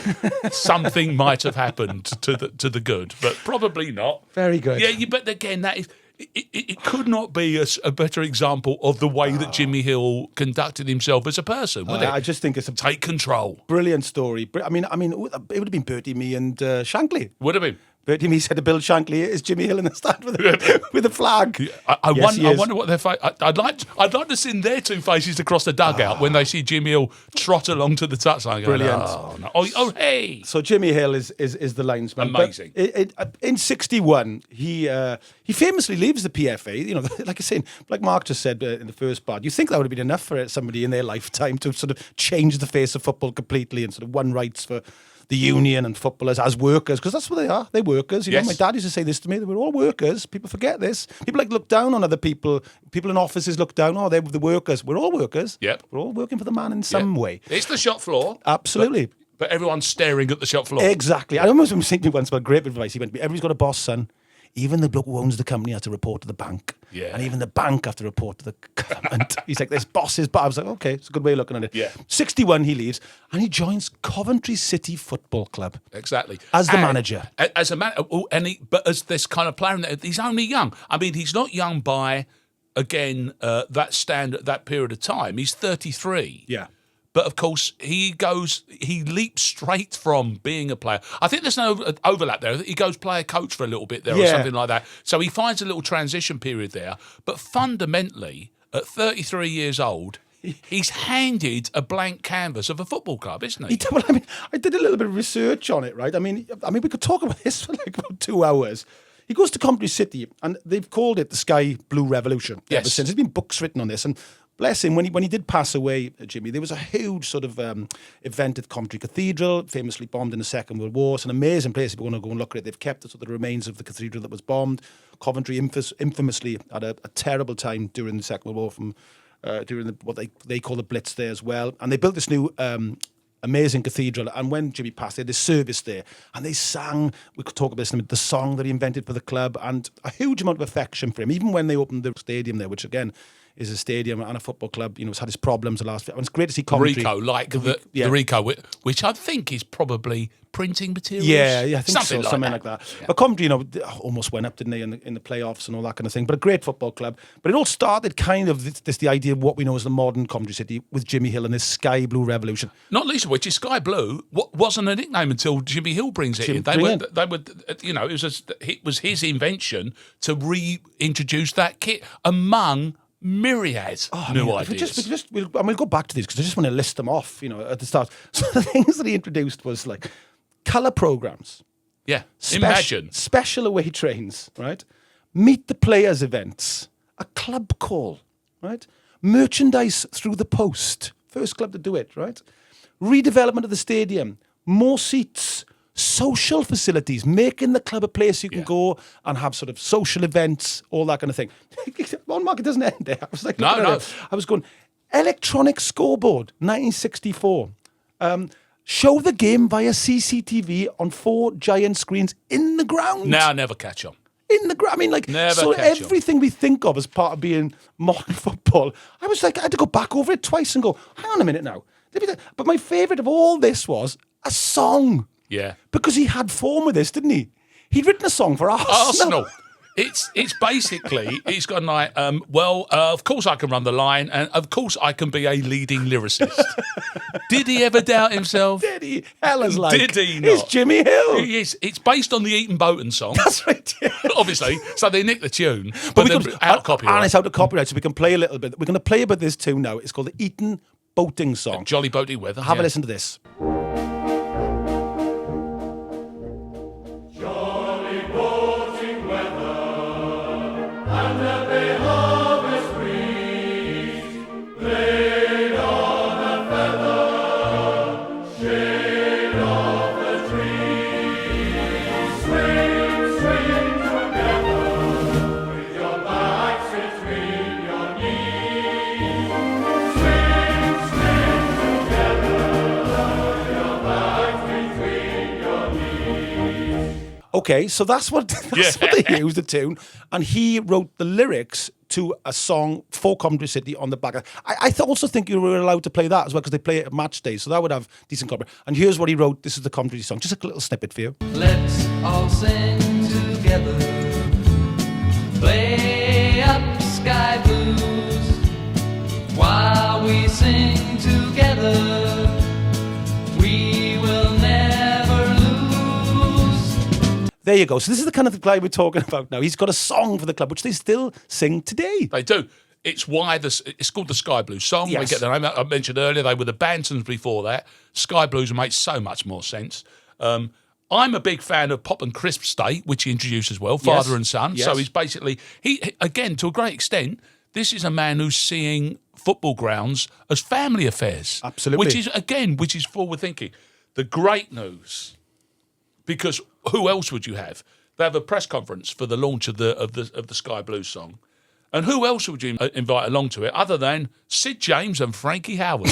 Speaker 2: something might have happened to the good, but probably not.
Speaker 1: Very good.
Speaker 2: Yeah, but again, that is. It could not be a better example of the way that Jimmy Hill conducted himself as a person, would it?
Speaker 1: I just think it's a
Speaker 2: take control.
Speaker 1: Brilliant story. I mean, it would have been Bertie, me, and Shankly.
Speaker 2: Would have been.
Speaker 1: Bertie, me said to Bill Shankly, "Is Jimmy Hill in the stand with a flag?"
Speaker 2: I wonder what their face. I'd like to see their two faces across the dugout when they see Jimmy Hill trot along to the touchline.
Speaker 1: Brilliant.
Speaker 2: No. Oh, hey.
Speaker 1: So Jimmy Hill is the linesman.
Speaker 2: Amazing.
Speaker 1: But in '61, he famously leaves the PFA. You know, like I said, like Mark just said in the first part, you think that would have been enough for somebody in their lifetime to sort of change the face of football completely and sort of won rights for the union and footballers as workers, because that's what they are. They're workers. You know, my dad used to say this to me. They were all workers. People forget this. People look down on other people. People in offices look down. Oh, they're the workers. We're all workers.
Speaker 2: Yep.
Speaker 1: We're all working for the man in some way.
Speaker 2: It's the shop floor.
Speaker 1: Absolutely.
Speaker 2: But everyone's staring at the shop floor.
Speaker 1: Exactly. I almost was thinking once about great advice. He went, everybody's got a boss, son. Even the bloke who owns the company has to report to the bank.
Speaker 2: Yeah.
Speaker 1: And even the bank have to report to the government. He's like, there's bosses. But I was like, okay, it's a good way of looking at it.
Speaker 2: Yeah.
Speaker 1: 61, he leaves. And he joins Coventry City Football Club.
Speaker 2: Exactly.
Speaker 1: As the manager.
Speaker 2: As a man, but as this kind of player, he's only young. I mean, he's not young by, again, that period of time. He's 33.
Speaker 1: Yeah.
Speaker 2: But of course, he leaps straight from being a player. I think there's no overlap there. He goes player coach for a little bit there or something like that. So he finds a little transition period there. But fundamentally, at 33 years old, he's handed a blank canvas of a football club, isn't he?
Speaker 1: Well, I mean, I did a little bit of research on it, right? I mean, we could talk about this for like about 2 hours. He goes to Coventry City, and they've called it the Sky Blue Revolution ever since. There's been books written on this, and bless him, when he did pass away, Jimmy, there was a huge sort of event at Coventry Cathedral, famously bombed in the Second World War. It's an amazing place if you want to go and look at it. They've kept the sort of remains of the cathedral that was bombed. Coventry infamously had a terrible time during the Second World War from during what they call the Blitz there as well. And they built this new amazing cathedral, and when Jimmy passed, they had this service there, and they sang, we could talk about this in a minute, the song that he invented for the club, and a huge amount of affection for him, even when they opened the stadium there, which again is a stadium and a football club, you know, it's had its problems the last. And it's great to see Coventry.
Speaker 2: Rico, the Rico, which I think is probably printing materials.
Speaker 1: Yeah, I think something like that.
Speaker 2: Yeah.
Speaker 1: But Coventry, you know, almost went up, didn't they, in the playoffs and all that kind of thing. But a great football club. But it all started kind of the idea of what we know as the modern Coventry City with Jimmy Hill and this Sky Blue Revolution.
Speaker 2: Not least of which is Sky Blue wasn't a nickname until Jimmy Hill brings it in. They would, you know, it was his invention to reintroduce that kit among myriad new ideas.
Speaker 1: We'll go back to these because I just want to list them off, you know, at the start. So the things that he introduced was like colour programmes.
Speaker 2: Yeah, imagine.
Speaker 1: Special away trains, right? Meet the players events. A club call, right? Merchandise through the post. First club to do it, right? Redevelopment of the stadium. More seats. Social facilities, making the club a place you can go and have sort of social events, all that kind of thing. One market doesn't end there. I was like, no. I was going, electronic scoreboard, 1964. Show the game via CCTV on 4 giant screens in the ground.
Speaker 2: Now, never catch on.
Speaker 1: In the ground. I mean, like,
Speaker 2: never
Speaker 1: so everything we think of as part of being modern football, I was like, I had to go back over it twice and go, hang on a minute now. But my favourite of all this was a song.
Speaker 2: Yeah.
Speaker 1: Because he had form with this, didn't he? He'd written a song for Arsenal.
Speaker 2: It's basically, he's got like, of course I can run the line, and of course I can be a leading lyricist. Did he ever doubt himself?
Speaker 1: Did he? Hella's like,
Speaker 2: Did he not?
Speaker 1: It's Jimmy Hill.
Speaker 2: Yes, it's based on the Eaton Boaton song.
Speaker 1: That's right. Yeah.
Speaker 2: Obviously, so they nicked the tune, but then out of copyright.
Speaker 1: And it's out of copyright, so we can play a little bit. We're going to play about this tune now. It's called the Eaton Boating song.
Speaker 2: Jolly boaty weather.
Speaker 1: Have a listen to this. Okay, so that's what they used the tune, and he wrote the lyrics to a song for Coventry City on the back. I also think you were allowed to play that as well because they play it at match days, so that would have decent copyright. And here's what he wrote. This is the Coventry song. Just a little snippet for you.
Speaker 3: Let's all sing together, play up sky blues, while we sing together, we will never lose.
Speaker 1: There you go. So this is the kind of guy we're talking about now. He's got a song for the club, which they still sing today.
Speaker 2: They do. It's why it's called the Sky Blues song.
Speaker 1: Yes.
Speaker 2: We get the name. I mentioned earlier they were the Bantams before that. Sky Blues makes so much more sense. I'm a big fan of Pop and Crisp State, which he introduced as well, father and son.
Speaker 1: Yes.
Speaker 2: So he's basically he again to a great extent. This is a man who's seeing football grounds as family affairs.
Speaker 1: Absolutely.
Speaker 2: Which is forward thinking. The great news, because who else would you have? They have a press conference for the launch of the Sky Blues song. And who else would you invite along to it other than Sid James and Frankie Howard?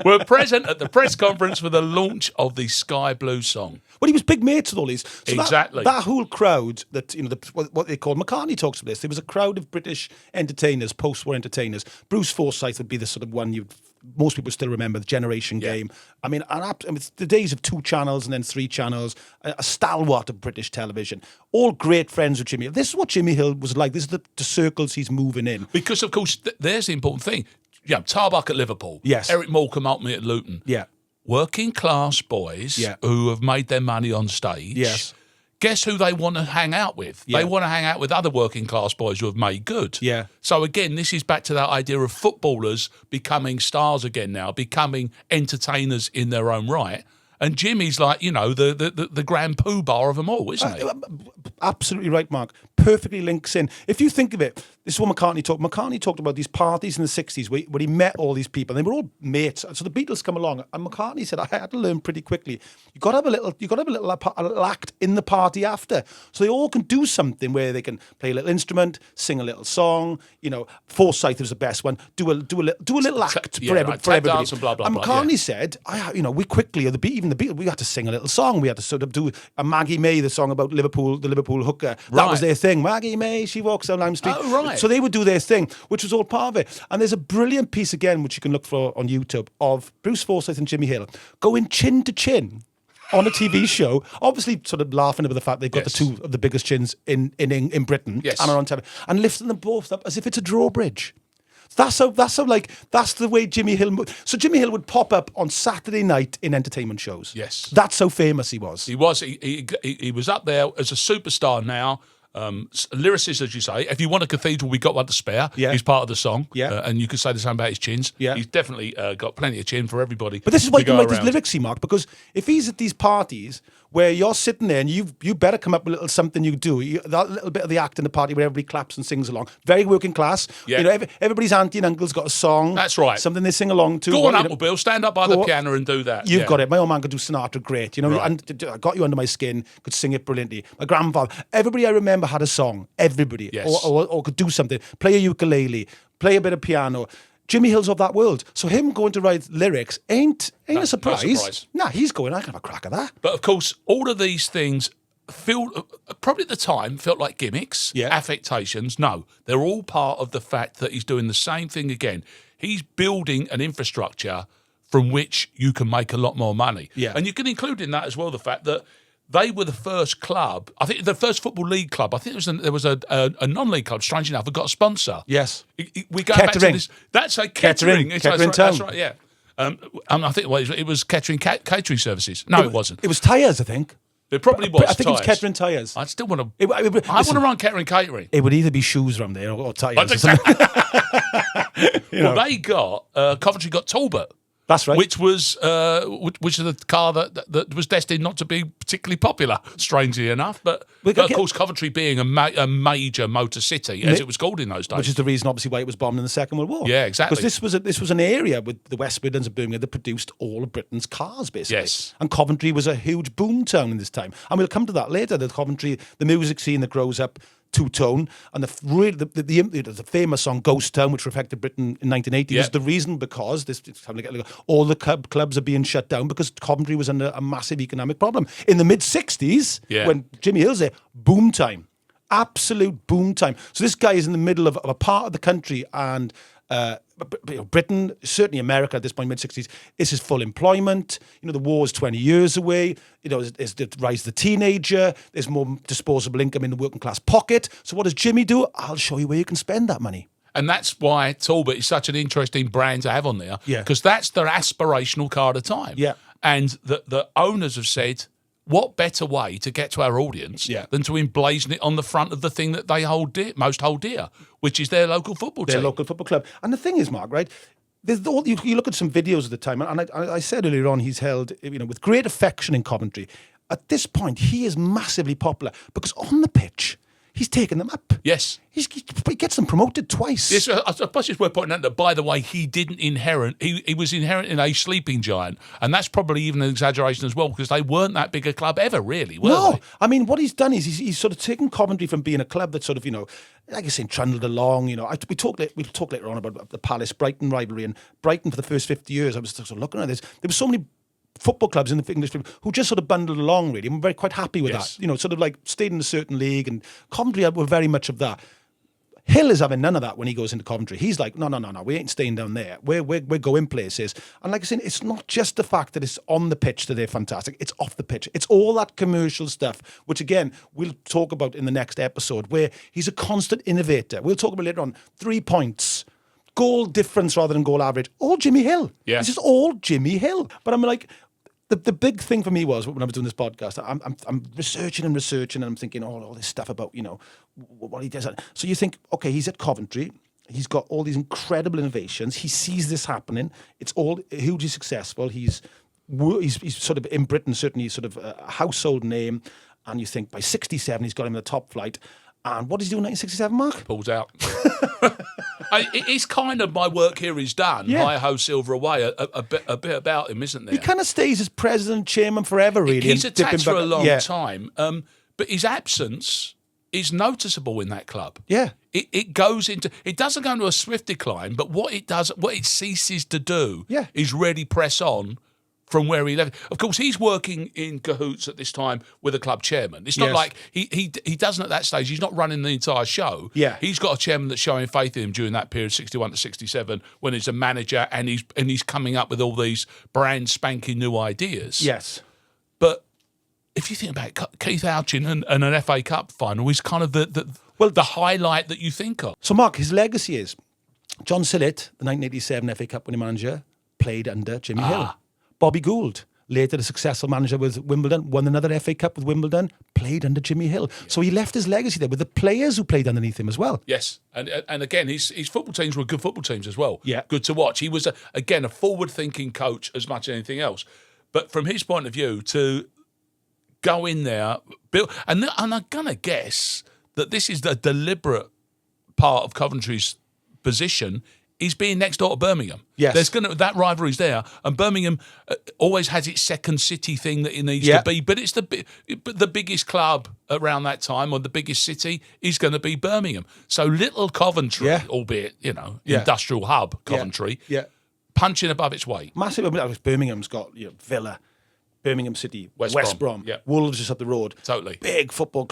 Speaker 2: Were present at the press conference for the launch of the Sky Blues song.
Speaker 1: Well, he was big mates with all these. So
Speaker 2: Exactly.
Speaker 1: That whole crowd that, what they call, McCartney talks about this. There was a crowd of British entertainers, post-war entertainers. Bruce Forsyth would be the sort of one most people still remember, the Generation Game. I mean, it's the days of 2 channels and then 3 channels, a stalwart of British television. All great friends with Jimmy Hill. This is what Jimmy Hill was like. This is the circles he's moving in.
Speaker 2: Because, of course, there's the important thing. Yeah, Tarbuck at Liverpool.
Speaker 1: Yes.
Speaker 2: Eric Morecambe ultimately at Luton.
Speaker 1: Yeah.
Speaker 2: Working class boys who have made their money on stage.
Speaker 1: Yes.
Speaker 2: Guess who they want to hang out with?
Speaker 1: Yeah.
Speaker 2: They want to hang out with other working class boys who have made good.
Speaker 1: Yeah.
Speaker 2: So again, this is back to that idea of footballers becoming stars again now, becoming entertainers in their own right. And Jimmy's like, the grand poobah of them all, isn't he?
Speaker 1: Absolutely right, Mark. Perfectly links in. If you think of it, this is what McCartney talked. McCartney talked about these parties in the 60s where he met all these people. And they were all mates. So the Beatles come along, and McCartney said, I had to learn pretty quickly. You got to have a little act in the party after, so they all can do something where they can play a little instrument, sing a little song. Forsyth was the best one. Do a little act for everybody.
Speaker 2: Dance and blah blah
Speaker 1: and
Speaker 2: blah.
Speaker 1: McCartney said, we quickly, even the Beatles, we had to sing a little song. We had to sort of do a Maggie May, the song about Liverpool, the Liverpool hooker. That was their thing. Maggie May, she walks down Lime Street.
Speaker 2: Oh, right.
Speaker 1: So they would do their thing, which was all part of it. And there's a brilliant piece again, which you can look for on YouTube, of Bruce Forsyth and Jimmy Hill going chin to chin on a TV show, obviously sort of laughing about the fact they've got the 2 of the biggest chins in Britain and are on television, and lifting them both up as if it's a drawbridge. That's the way Jimmy Hill moved. So Jimmy Hill would pop up on Saturday night in entertainment shows.
Speaker 2: Yes.
Speaker 1: That's how famous he was.
Speaker 2: He was. He was up there as a superstar now. Lyricist, as you say. If you want a cathedral, we got one to spare.
Speaker 1: Yeah.
Speaker 2: He's part of the song.
Speaker 1: Yeah.
Speaker 2: And you could say the same about his chins.
Speaker 1: Yeah.
Speaker 2: He's definitely got plenty of chin for everybody.
Speaker 1: But this is why you can write
Speaker 2: around.
Speaker 1: his lyrics, Mark, because if he's at these parties where you're sitting there and you better come up with a little something you do, that little bit of the act in the party where everybody claps and sings along. Very working class.
Speaker 2: Yeah.
Speaker 1: Everybody's auntie and uncle's got a song.
Speaker 2: That's right.
Speaker 1: Something they sing along to.
Speaker 2: Go on, Uncle Bill, stand up by the piano and do that.
Speaker 1: You've got it. My old man could do Sinatra great,
Speaker 2: Right.
Speaker 1: and I got you under my skin, could sing it brilliantly. My grandfather, everybody I remember had a song. Everybody.
Speaker 2: Yes.
Speaker 1: Or could do something. Play a ukulele, play a bit of piano. Jimmy Hill's of that world. So him going to write lyrics ain't a surprise.
Speaker 2: No surprise.
Speaker 1: Nah, he's going, I can have a crack at that.
Speaker 2: But of course, all of these things probably at the time felt like gimmicks, affectations. No, they're all part of the fact that he's doing the same thing again. He's building an infrastructure from which you can make a lot more money.
Speaker 1: Yeah.
Speaker 2: And you can include in that as well the fact that they were the first club. I think the first football league club. I think there was a non-league club. Strange enough, that got a sponsor.
Speaker 1: Yes.
Speaker 2: We go back to
Speaker 1: Kettering.
Speaker 2: this. That's a
Speaker 1: Kettering.
Speaker 2: Kettering.
Speaker 1: Kettering
Speaker 2: That's
Speaker 1: Town.
Speaker 2: right. Yeah. I think it was Kettering catering services. No, it wasn't.
Speaker 1: It was tyres, I think.
Speaker 2: It probably was.
Speaker 1: I think it was
Speaker 2: tyres.
Speaker 1: Kettering tyres.
Speaker 2: I still want to.
Speaker 1: It-
Speaker 2: I want to
Speaker 1: listen,
Speaker 2: run Kettering catering.
Speaker 1: It would either be shoes around there or tyres.
Speaker 2: I think
Speaker 1: or something.
Speaker 2: Well, they got Coventry got Talbot.
Speaker 1: That's right.
Speaker 2: Which was the car that was destined not to be particularly popular, strangely enough. But of course, Coventry being a major motor city, as it was called in those days.
Speaker 1: Which is the reason, obviously, why it was bombed in the Second World War.
Speaker 2: Yeah, exactly.
Speaker 1: Because this was an area with the West Midlands and Birmingham that produced all of Britain's cars, basically.
Speaker 2: Yes.
Speaker 1: And Coventry was a huge boom town in this time. And we'll come to that later, the Coventry, the music scene that grows up two-tone, and the famous song Ghost Town, which reflected Britain in 1980, was the reason, because all the clubs are being shut down because Coventry was under a massive economic problem. In the mid-60s, when Jimmy Hill's there, boom time. Absolute boom time. So this guy is in the middle of a part of the country, and Britain, certainly America at this point, mid-60s, this is full employment. The war's 20 years away. There's the rise of the teenager. There's more disposable income in the working class pocket. So what does Jimmy do? I'll show you where you can spend that money.
Speaker 2: And that's why Talbot is such an interesting brand to have on there.
Speaker 1: Yeah.
Speaker 2: Because that's their aspirational car at the time.
Speaker 1: Yeah.
Speaker 2: And the owners have said, what better way to get to our audience than to emblazon it on the front of the thing that they most hold dear, which is their local football team.
Speaker 1: Their local football club. And the thing is, Mark, right, you look at some videos at the time, and I said earlier on, he's held with great affection in Coventry. At this point, he is massively popular because on the pitch, he's taken them up.
Speaker 2: Yes.
Speaker 1: He gets them promoted twice.
Speaker 2: Yes, I suppose it's worth pointing out that, by the way, he didn't inherit. He was inheriting a sleeping giant, and that's probably even an exaggeration as well, because they weren't that big a club ever, really, were they?
Speaker 1: I mean, what he's done is he's sort of taken Coventry from being a club that sort of, like I say, trundled along. We'll talk later on about the Palace-Brighton rivalry, and Brighton for the first 50 years, I was sort of looking at this. There were so many football clubs in the English who just sort of bundled along, really. I'm very quite happy with that. Sort of like stayed in a certain league, and Coventry were very much of that. Hill is having none of that when he goes into Coventry. He's like, no, we ain't staying down there. We're going places. And like I said, it's not just the fact that it's on the pitch that they're fantastic. It's off the pitch. It's all that commercial stuff, which again, we'll talk about in the next episode, where he's a constant innovator. We'll talk about later on 3 points, goal difference rather than goal average. All Jimmy Hill.
Speaker 2: Yeah.
Speaker 1: It's just all Jimmy Hill. But I'm like, the big thing for me was when I was doing this podcast, I'm researching, and I'm thinking all this stuff about what he does. So you think, okay, he's at Coventry, he's got all these incredible innovations, he sees this happening, it's all hugely successful. He's sort of in Britain certainly sort of a household name, and you think by 67 he's got him in the top flight. And what does he do in 1967, Mark?
Speaker 2: Pulls out. It's kind of my work here is done.
Speaker 1: Yeah.
Speaker 2: Hi-ho, silver away. A bit about him, isn't there?
Speaker 1: He kind of stays as president, chairman forever, really.
Speaker 2: He's
Speaker 1: and
Speaker 2: attached
Speaker 1: dipping
Speaker 2: for
Speaker 1: back-
Speaker 2: a long
Speaker 1: yeah.
Speaker 2: time, but his absence is noticeable in that club.
Speaker 1: Yeah.
Speaker 2: It doesn't go into a swift decline, but what it ceases to do is really press on from where he left. Of course, he's working in cahoots at this time with a club chairman. It's not like he doesn't at that stage. He's not running the entire show.
Speaker 1: Yeah.
Speaker 2: He's got a chairman that's showing faith in him during that period, 61 to 67, when he's a manager and he's coming up with all these brand spanking new ideas.
Speaker 1: Yes.
Speaker 2: But if you think about it, Keith Alchin and an FA Cup final is kind of the highlight that you think of.
Speaker 1: So, Mark, his legacy is John Sillett, the 1987 FA Cup winning manager, played under Jimmy Hill. Bobby Gould, later the successful manager with Wimbledon, won another FA Cup with Wimbledon, played under Jimmy Hill. Yeah. So he left his legacy there with the players who played underneath him as well.
Speaker 2: Yes, and again, his football teams were good football teams as well.
Speaker 1: Yeah. Good
Speaker 2: to watch. He was, a forward-thinking coach as much as anything else. But from his point of view, to go in there, build, and I'm going to guess that this is the deliberate part of Coventry's position, is being next door to Birmingham.
Speaker 1: Yes.
Speaker 2: That rivalry's there, and Birmingham always has its second city thing that it needs to be, but it's the biggest club around that time, or the biggest city, is going to be Birmingham. So little Coventry, albeit, industrial hub Coventry, punching above its weight.
Speaker 1: Massive. I mean, Birmingham's got Villa, Birmingham City, West Brom,
Speaker 2: yeah.
Speaker 1: Wolves just up the road.
Speaker 2: Totally.
Speaker 1: Big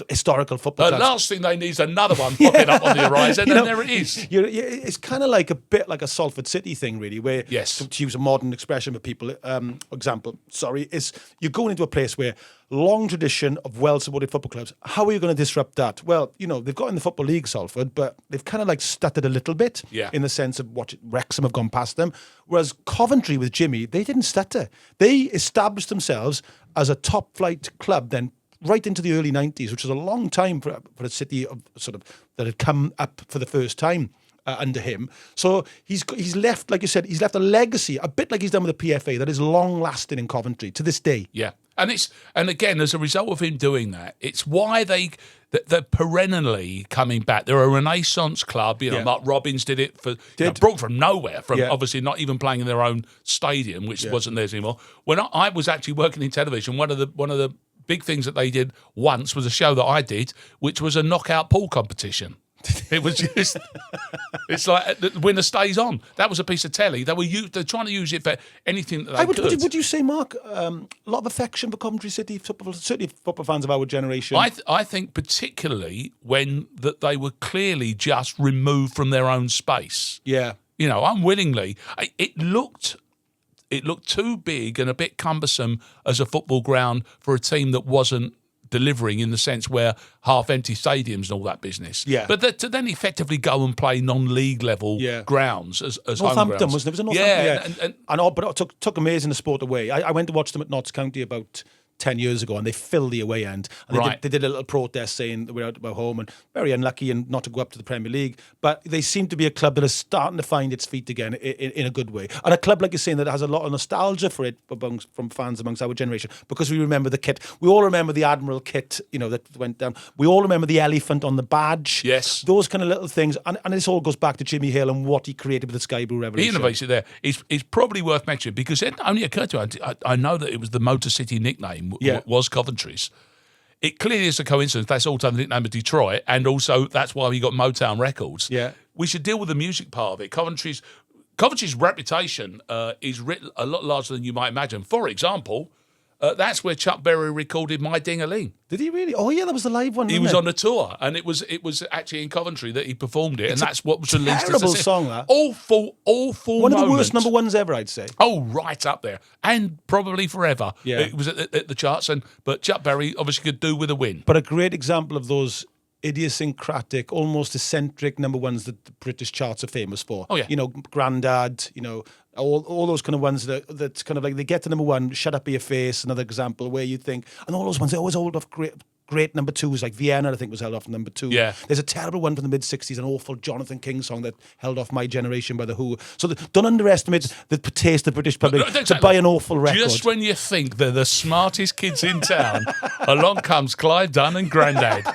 Speaker 1: historical football
Speaker 2: The
Speaker 1: clubs.
Speaker 2: last thing they need is another one popping up on the horizon, and there it is.
Speaker 1: It's kind of like a bit like a Salford City thing, really, where, to use a modern expression for people, is you're going into a place where long tradition of well-supported football clubs. How are you going to disrupt that? Well, they've got in the Football League, Salford, but they've kind of like stuttered a little bit in the sense of what Wrexham have gone past them. Whereas Coventry with Jimmy, they didn't stutter. They established themselves as a top-flight club then right into the early 90s, which was a long time for a city of sort of that had come up for the first time under him. So he's left, like you said, he's left a legacy, a bit like he's done with the PFA, that is long-lasting in Coventry to this day.
Speaker 2: Yeah. And again, as a result of him doing that, it's why they're perennially coming back. They're a Renaissance club. Mark Robbins did it brought from nowhere, from obviously not even playing in their own stadium, which wasn't theirs anymore. When I was actually working in television, one of the big things that they did once was a show that I did, which was a knockout pool competition. It was just, it's like the winner stays on. That was a piece of telly. They're trying to use it for anything that they could.
Speaker 1: Would you say, Mark, a lot of affection for Coventry City, certainly football fans of our generation?
Speaker 2: I think particularly when that they were clearly just removed from their own space.
Speaker 1: Yeah.
Speaker 2: Unwillingly. It looked too big and a bit cumbersome as a football ground for a team that wasn't delivering, in the sense where half-empty stadiums and all that business.
Speaker 1: Yeah.
Speaker 2: But to then effectively go and play non-league level grounds as
Speaker 1: Northampton,
Speaker 2: home grounds.
Speaker 1: wasn't it? Was it Northampton?
Speaker 2: Yeah.
Speaker 1: And but it took amazing the sport away. I went to watch them at Notts County about 10 years ago, and they filled the away end. And they did a little protest saying that we're out of our home and very unlucky and not to go up to the Premier League. But they seem to be a club that is starting to find its feet again in a good way. And a club, like you're saying, that has a lot of nostalgia for it from fans amongst our generation, because we remember the kit. We all remember the Admiral kit, that went down. We all remember the elephant on the badge.
Speaker 2: Yes.
Speaker 1: Those kind of little things. And this all goes back to Jimmy Hill and what he created with the Sky Blue Revolution.
Speaker 2: He innovated there. It's probably worth mentioning, because it only occurred to me, I know that it was the Motor City nickname, was Coventry's. It clearly is a coincidence. That's also the nickname of Detroit, and also that's why we got Motown Records.
Speaker 1: Yeah.
Speaker 2: We should deal with the music part of it. Coventry's reputation is written a lot larger than you might imagine. For example, that's where Chuck Berry recorded My Ding-a-Ling.
Speaker 1: Did he really? Oh yeah, that was the live one.
Speaker 2: He was on the tour, and it was actually in Coventry that he performed it, and that's what was released.
Speaker 1: Terrible song, that.
Speaker 2: Awful
Speaker 1: one of the worst number ones ever, I'd say.
Speaker 2: Oh, right up there, and probably forever.
Speaker 1: Yeah.
Speaker 2: It was at the charts, but Chuck Berry obviously could do with a win.
Speaker 1: But a great example of those idiosyncratic, almost eccentric number ones that the British charts are famous for.
Speaker 2: Oh yeah,
Speaker 1: Grandad, all those kind of ones that's kind of like they get to number one. Shut Up Your Face, another example where you think, and all those ones they always hold off great number twos, like Vienna, I think, was held off number two.
Speaker 2: Yeah.
Speaker 1: There's a terrible one from the mid-60s, an awful Jonathan King song that held off My Generation by The Who. So don't underestimate the taste of the British public to buy an awful record.
Speaker 2: Just when you think they're the smartest kids in town, along comes Clive Dunn and Grandad,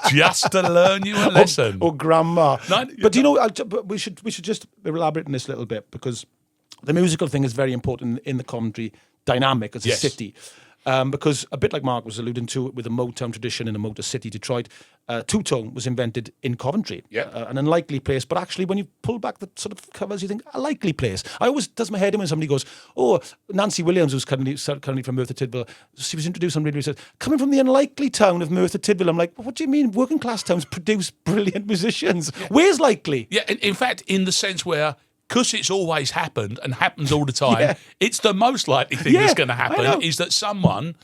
Speaker 2: just to learn you a lesson.
Speaker 1: Or Grandma.
Speaker 2: But
Speaker 1: but we should just elaborate on this a little bit, because the musical thing is very important in the Coventry dynamic as a city. Because a bit like Mark was alluding to, with a Motown tradition in a Motor City, Detroit, two-tone was invented in Coventry. An unlikely place, but actually when you pull back the sort of covers, you think, a likely place. I always does my head in when somebody goes, oh, Nancy Williams, who's currently from Merthyr Tydfil, she was introduced on radio, said, coming from the unlikely town of Merthyr Tydfil. I'm like, well, what do you mean? Working class towns produce brilliant musicians. Where's likely?
Speaker 2: Yeah, in fact, in the sense where, because it's always happened and happens all the time, it's the most likely thing that's going to happen is that someone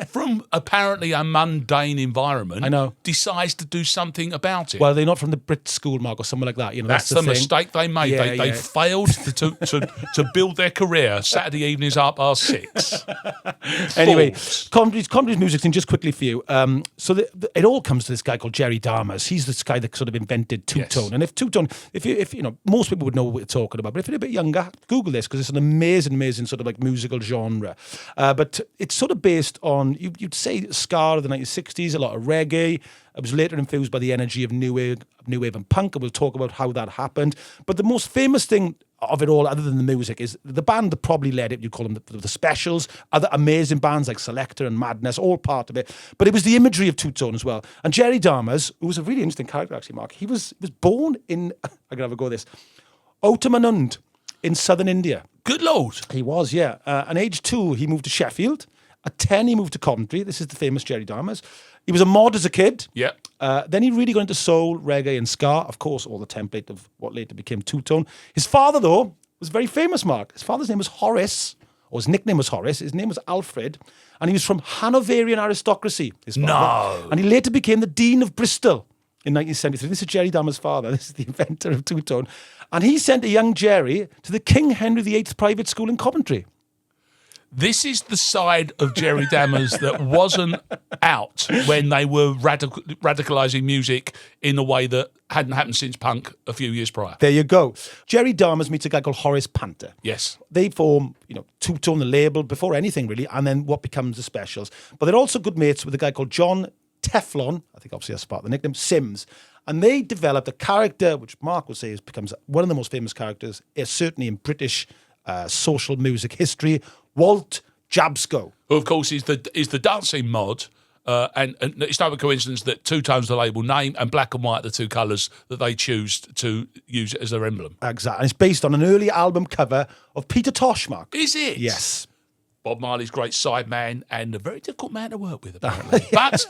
Speaker 2: from apparently a mundane environment decides to do something about it.
Speaker 1: Well, they're not from the Brit School, Mark, or something like that.
Speaker 2: That's the mistake they made. They failed to build their career Saturday evenings up past 6.
Speaker 1: Anyway, Coventry's music thing, just quickly for you. It all comes to this guy called Jerry Darmers. He's this guy that sort of invented two-tone.
Speaker 2: Yes.
Speaker 1: And if two-tone, if most people would know what we're talking about, but if you're a bit younger, Google this, because it's an amazing sort of like musical genre. But it's sort of based on, you'd say, ska of the 1960s, a lot of reggae. It was later infused by the energy of new wave and punk, and we'll talk about how that happened. But the most famous thing of it all, other than the music, is the band that probably led it. You call them the Specials, other amazing bands like Selector and Madness, all part of it. But it was the imagery of two-tone as well. And Jerry Darmers, who was a really interesting character actually, Mark, he was born in, I'm going to have a go at this, Otamanund in southern India.
Speaker 2: Good Lord.
Speaker 1: He was, yeah. At age 2, he moved to Sheffield. At 10, he moved to Coventry. This is the famous Jerry Darmers. He was a mod as a kid.
Speaker 2: Yeah.
Speaker 1: Then he really got into soul, reggae, and ska. Of course, all the template of what later became two-tone. His father, though, was very famous, Mark. His father's name was Horace or his nickname was Horace. His name was Alfred, and he was from Hanoverian aristocracy. His father.
Speaker 2: No.
Speaker 1: And he later became the Dean of Bristol in 1973. This is Jerry Dahmer's father. This is the inventor of two-tone. And he sent a young Jerry to the King Henry VIII private school in Coventry.
Speaker 2: This is the side of Jerry Dahmer's that wasn't out when they were radicalising music in a way that hadn't happened since punk a few years prior.
Speaker 1: There you go. Jerry Dahmer's meets a guy called Horace Panter.
Speaker 2: Yes.
Speaker 1: They form, Two-Tone, the label, before anything really, and then what becomes the Specials. But they're also good mates with a guy called John Teflon, I think obviously that's part of the nickname, Sims. And they developed a character, which Mark would say becomes one of the most famous characters, certainly in British social music history, Walt Jabsco.
Speaker 2: Who, of course, is the dancing mod. And it's no coincidence that Two-Tone's the label name and black and white are the two colours that they choose to use as their emblem.
Speaker 1: Exactly. And it's based on an early album cover of Peter Tosh, Mark.
Speaker 2: Is it?
Speaker 1: Yes.
Speaker 2: Bob Marley's great sideman and a very difficult man to work with, apparently. but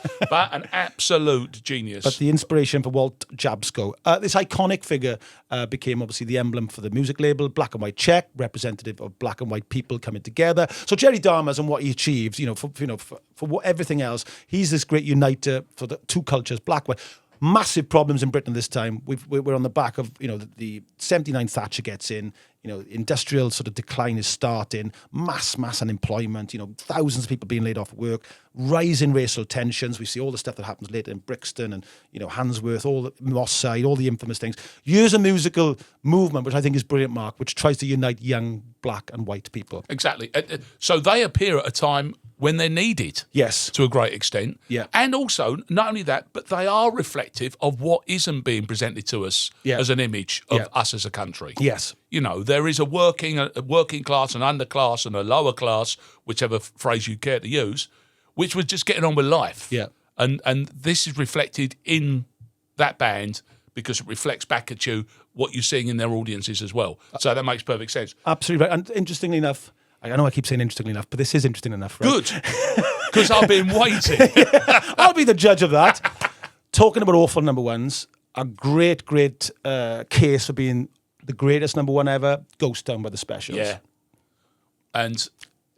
Speaker 2: an absolute genius.
Speaker 1: But the inspiration for Walt Jabsco. This iconic figure became obviously the emblem for the music label, black and white check, representative of black and white people coming together. So Jerry Dahmer's and what he achieves, for everything else, he's this great uniter for the two cultures, black and white. Massive problems in Britain this time. We're on the back of, the 79 Thatcher gets in, industrial sort of decline is starting, mass unemployment, thousands of people being laid off work, rising racial tensions. We see all the stuff that happens later in Brixton and, Handsworth, all the Moss Side, all the infamous things. Here's a musical movement, which I think is brilliant, Mark, which tries to unite young black and white people.
Speaker 2: Exactly. So they appear at a time when they're needed.
Speaker 1: Yes.
Speaker 2: To a great extent.
Speaker 1: Yeah.
Speaker 2: And also, not only that, but they are reflective of what isn't being presented to us as an image of us as a country.
Speaker 1: Yes.
Speaker 2: There is a working class, an underclass, and a lower class, whichever phrase you care to use, which was just getting on with life.
Speaker 1: Yeah.
Speaker 2: And this is reflected in that band because it reflects back at you what you're seeing in their audiences as well. So that makes perfect sense.
Speaker 1: Absolutely right. And interestingly enough, I know I keep saying interestingly enough, but this is interesting enough, right?
Speaker 2: Good. Because I've been waiting.
Speaker 1: I'll be the judge of that. Talking about awful number ones, a great case for being the greatest number one ever, Ghost Town by the Specials.
Speaker 2: Yeah. And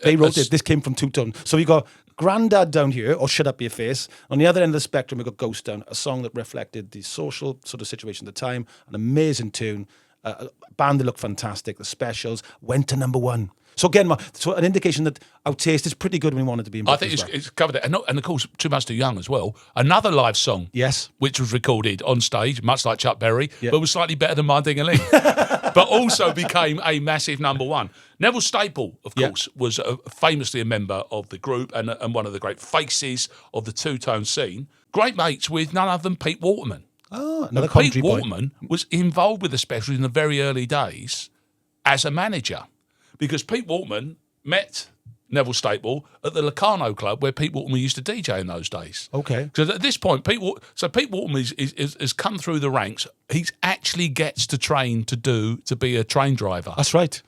Speaker 1: they wrote it. This came from Two-Tone. So we got Grandad down here, or Shut Up Your Face. On the other end of the spectrum, we got Ghost Town, a song that reflected the social sort of situation at the time, an amazing tune, a band that looked fantastic. The Specials went to number one. So again, so an indication that our taste is pretty good when we want it to be in Britain.
Speaker 2: I think it's covered it. And of course, Too Much Too Young as well. Another live song.
Speaker 1: Yes.
Speaker 2: Which was recorded on stage, much like Chuck Berry, but was slightly better than My Ding-a-Ling. But also became a massive number one. Neville Staple, of course, was famously a member of the group and one of the great faces of the two-tone scene. Great mates with none other than Pete Waterman.
Speaker 1: Oh, another
Speaker 2: Pete Waterman was involved with the Specials in the very early days as a manager. Because Pete Waterman met Neville Staple at the Locarno Club where Pete Waterman used to DJ in those days.
Speaker 1: Okay.
Speaker 2: Because at this point, Pete Waterman has come through the ranks. He actually gets to train to be a train driver.
Speaker 1: That's right.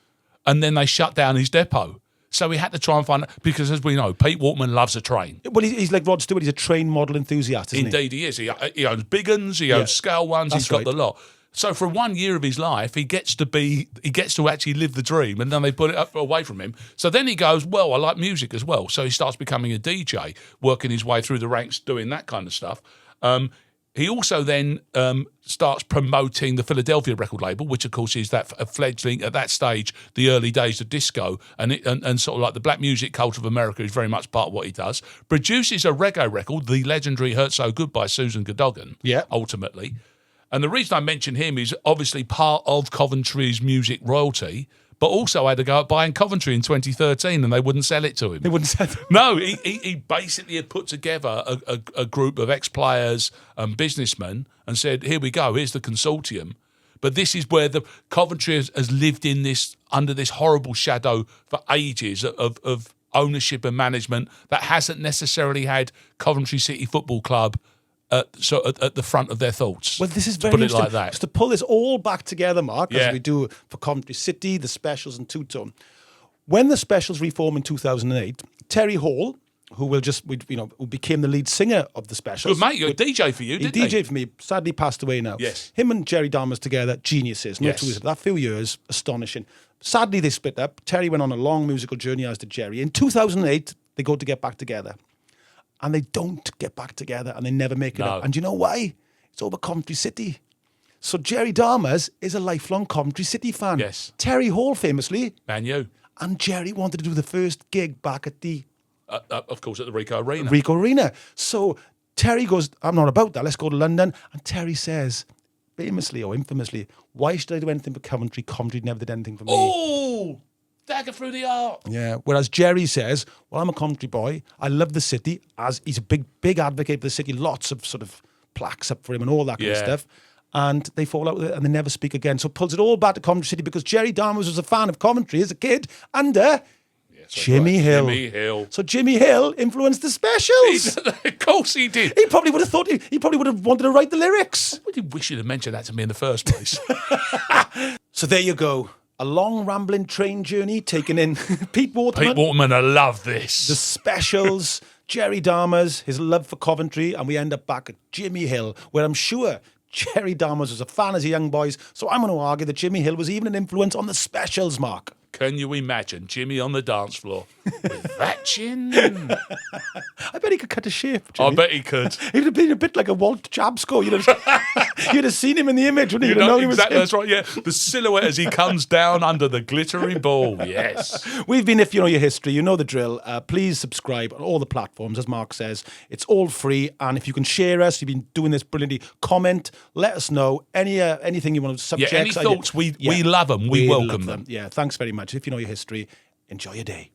Speaker 2: And then they shut down his depot. So we had to try and find, because as we know, Pete Waterman loves a train.
Speaker 1: Well, he's like Rod Stewart. He's a train model enthusiast, isn't
Speaker 2: Indeed he is. He owns big uns, he owns scale ones,
Speaker 1: That's
Speaker 2: he's got
Speaker 1: right.
Speaker 2: the lot. So for 1 year of his life, he gets to actually live the dream, and then they put it away from him. So then he goes, well, I like music as well. So he starts becoming a DJ, working his way through the ranks, doing that kind of stuff. He also then starts promoting the Philadelphia record label, which of course is that a fledgling at that stage, the early days of disco, and sort of like the black music culture of America is very much part of what he does. Produces a reggae record, the legendary "Hurt So Good" by Susan Cadogan. Ultimately. And the reason I mention him is obviously part of Coventry's music royalty, but also had to go out buying Coventry in 2013 and they wouldn't sell it to him.
Speaker 1: They wouldn't sell it?
Speaker 2: No, he basically had put together a group of ex-players and businessmen and said, here we go, here's the consortium. But this is where the Coventry has lived in this, under this horrible shadow for ages of ownership and management that hasn't necessarily had Coventry City Football Club at the front of their thoughts.
Speaker 1: Well, this is very
Speaker 2: put it
Speaker 1: interesting.
Speaker 2: like that.
Speaker 1: Just to pull this all back together, Mark, as
Speaker 2: Yeah.
Speaker 1: we do for Coventry City, the Specials and Two-Tone. When the Specials reformed in 2008, Terry Hall, who became the lead singer of the Specials.
Speaker 2: Good mate, you're a DJ for you,
Speaker 1: He
Speaker 2: didn't he?
Speaker 1: DJ'd for me, sadly passed away now.
Speaker 2: Yes.
Speaker 1: Him and Jerry Dahmer's together, geniuses. No
Speaker 2: Yes.
Speaker 1: two ways. That few years, astonishing. sadly, they split up. Terry went on a long musical journey, as did Jerry. In 2008, they go to get back together. And they don't get back together, and they never make it
Speaker 2: No.
Speaker 1: up. And do you know why? It's over Coventry City. So Jerry Dahmers is a lifelong Coventry City fan.
Speaker 2: Yes.
Speaker 1: Terry Hall, famously.
Speaker 2: Man, you.
Speaker 1: And Jerry wanted to do the first gig back at the
Speaker 2: Of course, at the Rico Arena.
Speaker 1: Rico Arena. So Terry goes, I'm not about that. Let's go to London. And Terry says, famously or infamously, why should I do anything for Coventry? Coventry never did anything for me.
Speaker 2: Oh, dagger through the heart.
Speaker 1: Yeah. Whereas Jerry says, well, I'm a Coventry boy. I love the city. As he's a big advocate for the city. Lots of sort of plaques up for him and all that kind of
Speaker 2: Yeah.
Speaker 1: stuff. And they fall out with it and they never speak again. So it pulls it all back to Coventry City because Jerry Dahmers was a fan of Coventry as a kid under Jimmy Hill.
Speaker 2: Jimmy Hill.
Speaker 1: So Jimmy Hill influenced the Specials.
Speaker 2: Of course he did.
Speaker 1: He probably would have thought he probably would have wanted to write the lyrics.
Speaker 2: I did wish you'd have mentioned that to me in the first place.
Speaker 1: So there you go. A long rambling train journey taking in Pete Waterman,
Speaker 2: Pete Waterman, I love this.
Speaker 1: the Specials, Jerry Dahmers, his love for Coventry, and we end up back at Jimmy Hill, where I'm sure Jerry Dahmers was a fan as a young boy. So I'm going to argue that Jimmy Hill was even an influence on the Specials, Mark.
Speaker 2: Can you imagine Jimmy on the dance floor with that chin?
Speaker 1: I bet he could cut a shape.
Speaker 2: I
Speaker 1: Jimmy.
Speaker 2: bet he could.
Speaker 1: He would have been a bit like a Walt Jabsco. You'd have seen him in the image, wouldn't you? You'd have known he was
Speaker 2: Exactly,
Speaker 1: him.
Speaker 2: that's right, yeah. The silhouette as he comes down under the glittery ball, yes.
Speaker 1: We've been If You Know Your History. You know the drill. Please subscribe on all the platforms, as Mark says. It's all free. And if you can share us, you've been doing this brilliantly, comment, let us know. Anything you want to subject.
Speaker 2: Yeah, any thoughts, we love them, we welcome them.
Speaker 1: Yeah, thanks very much. If you know your history, enjoy your day.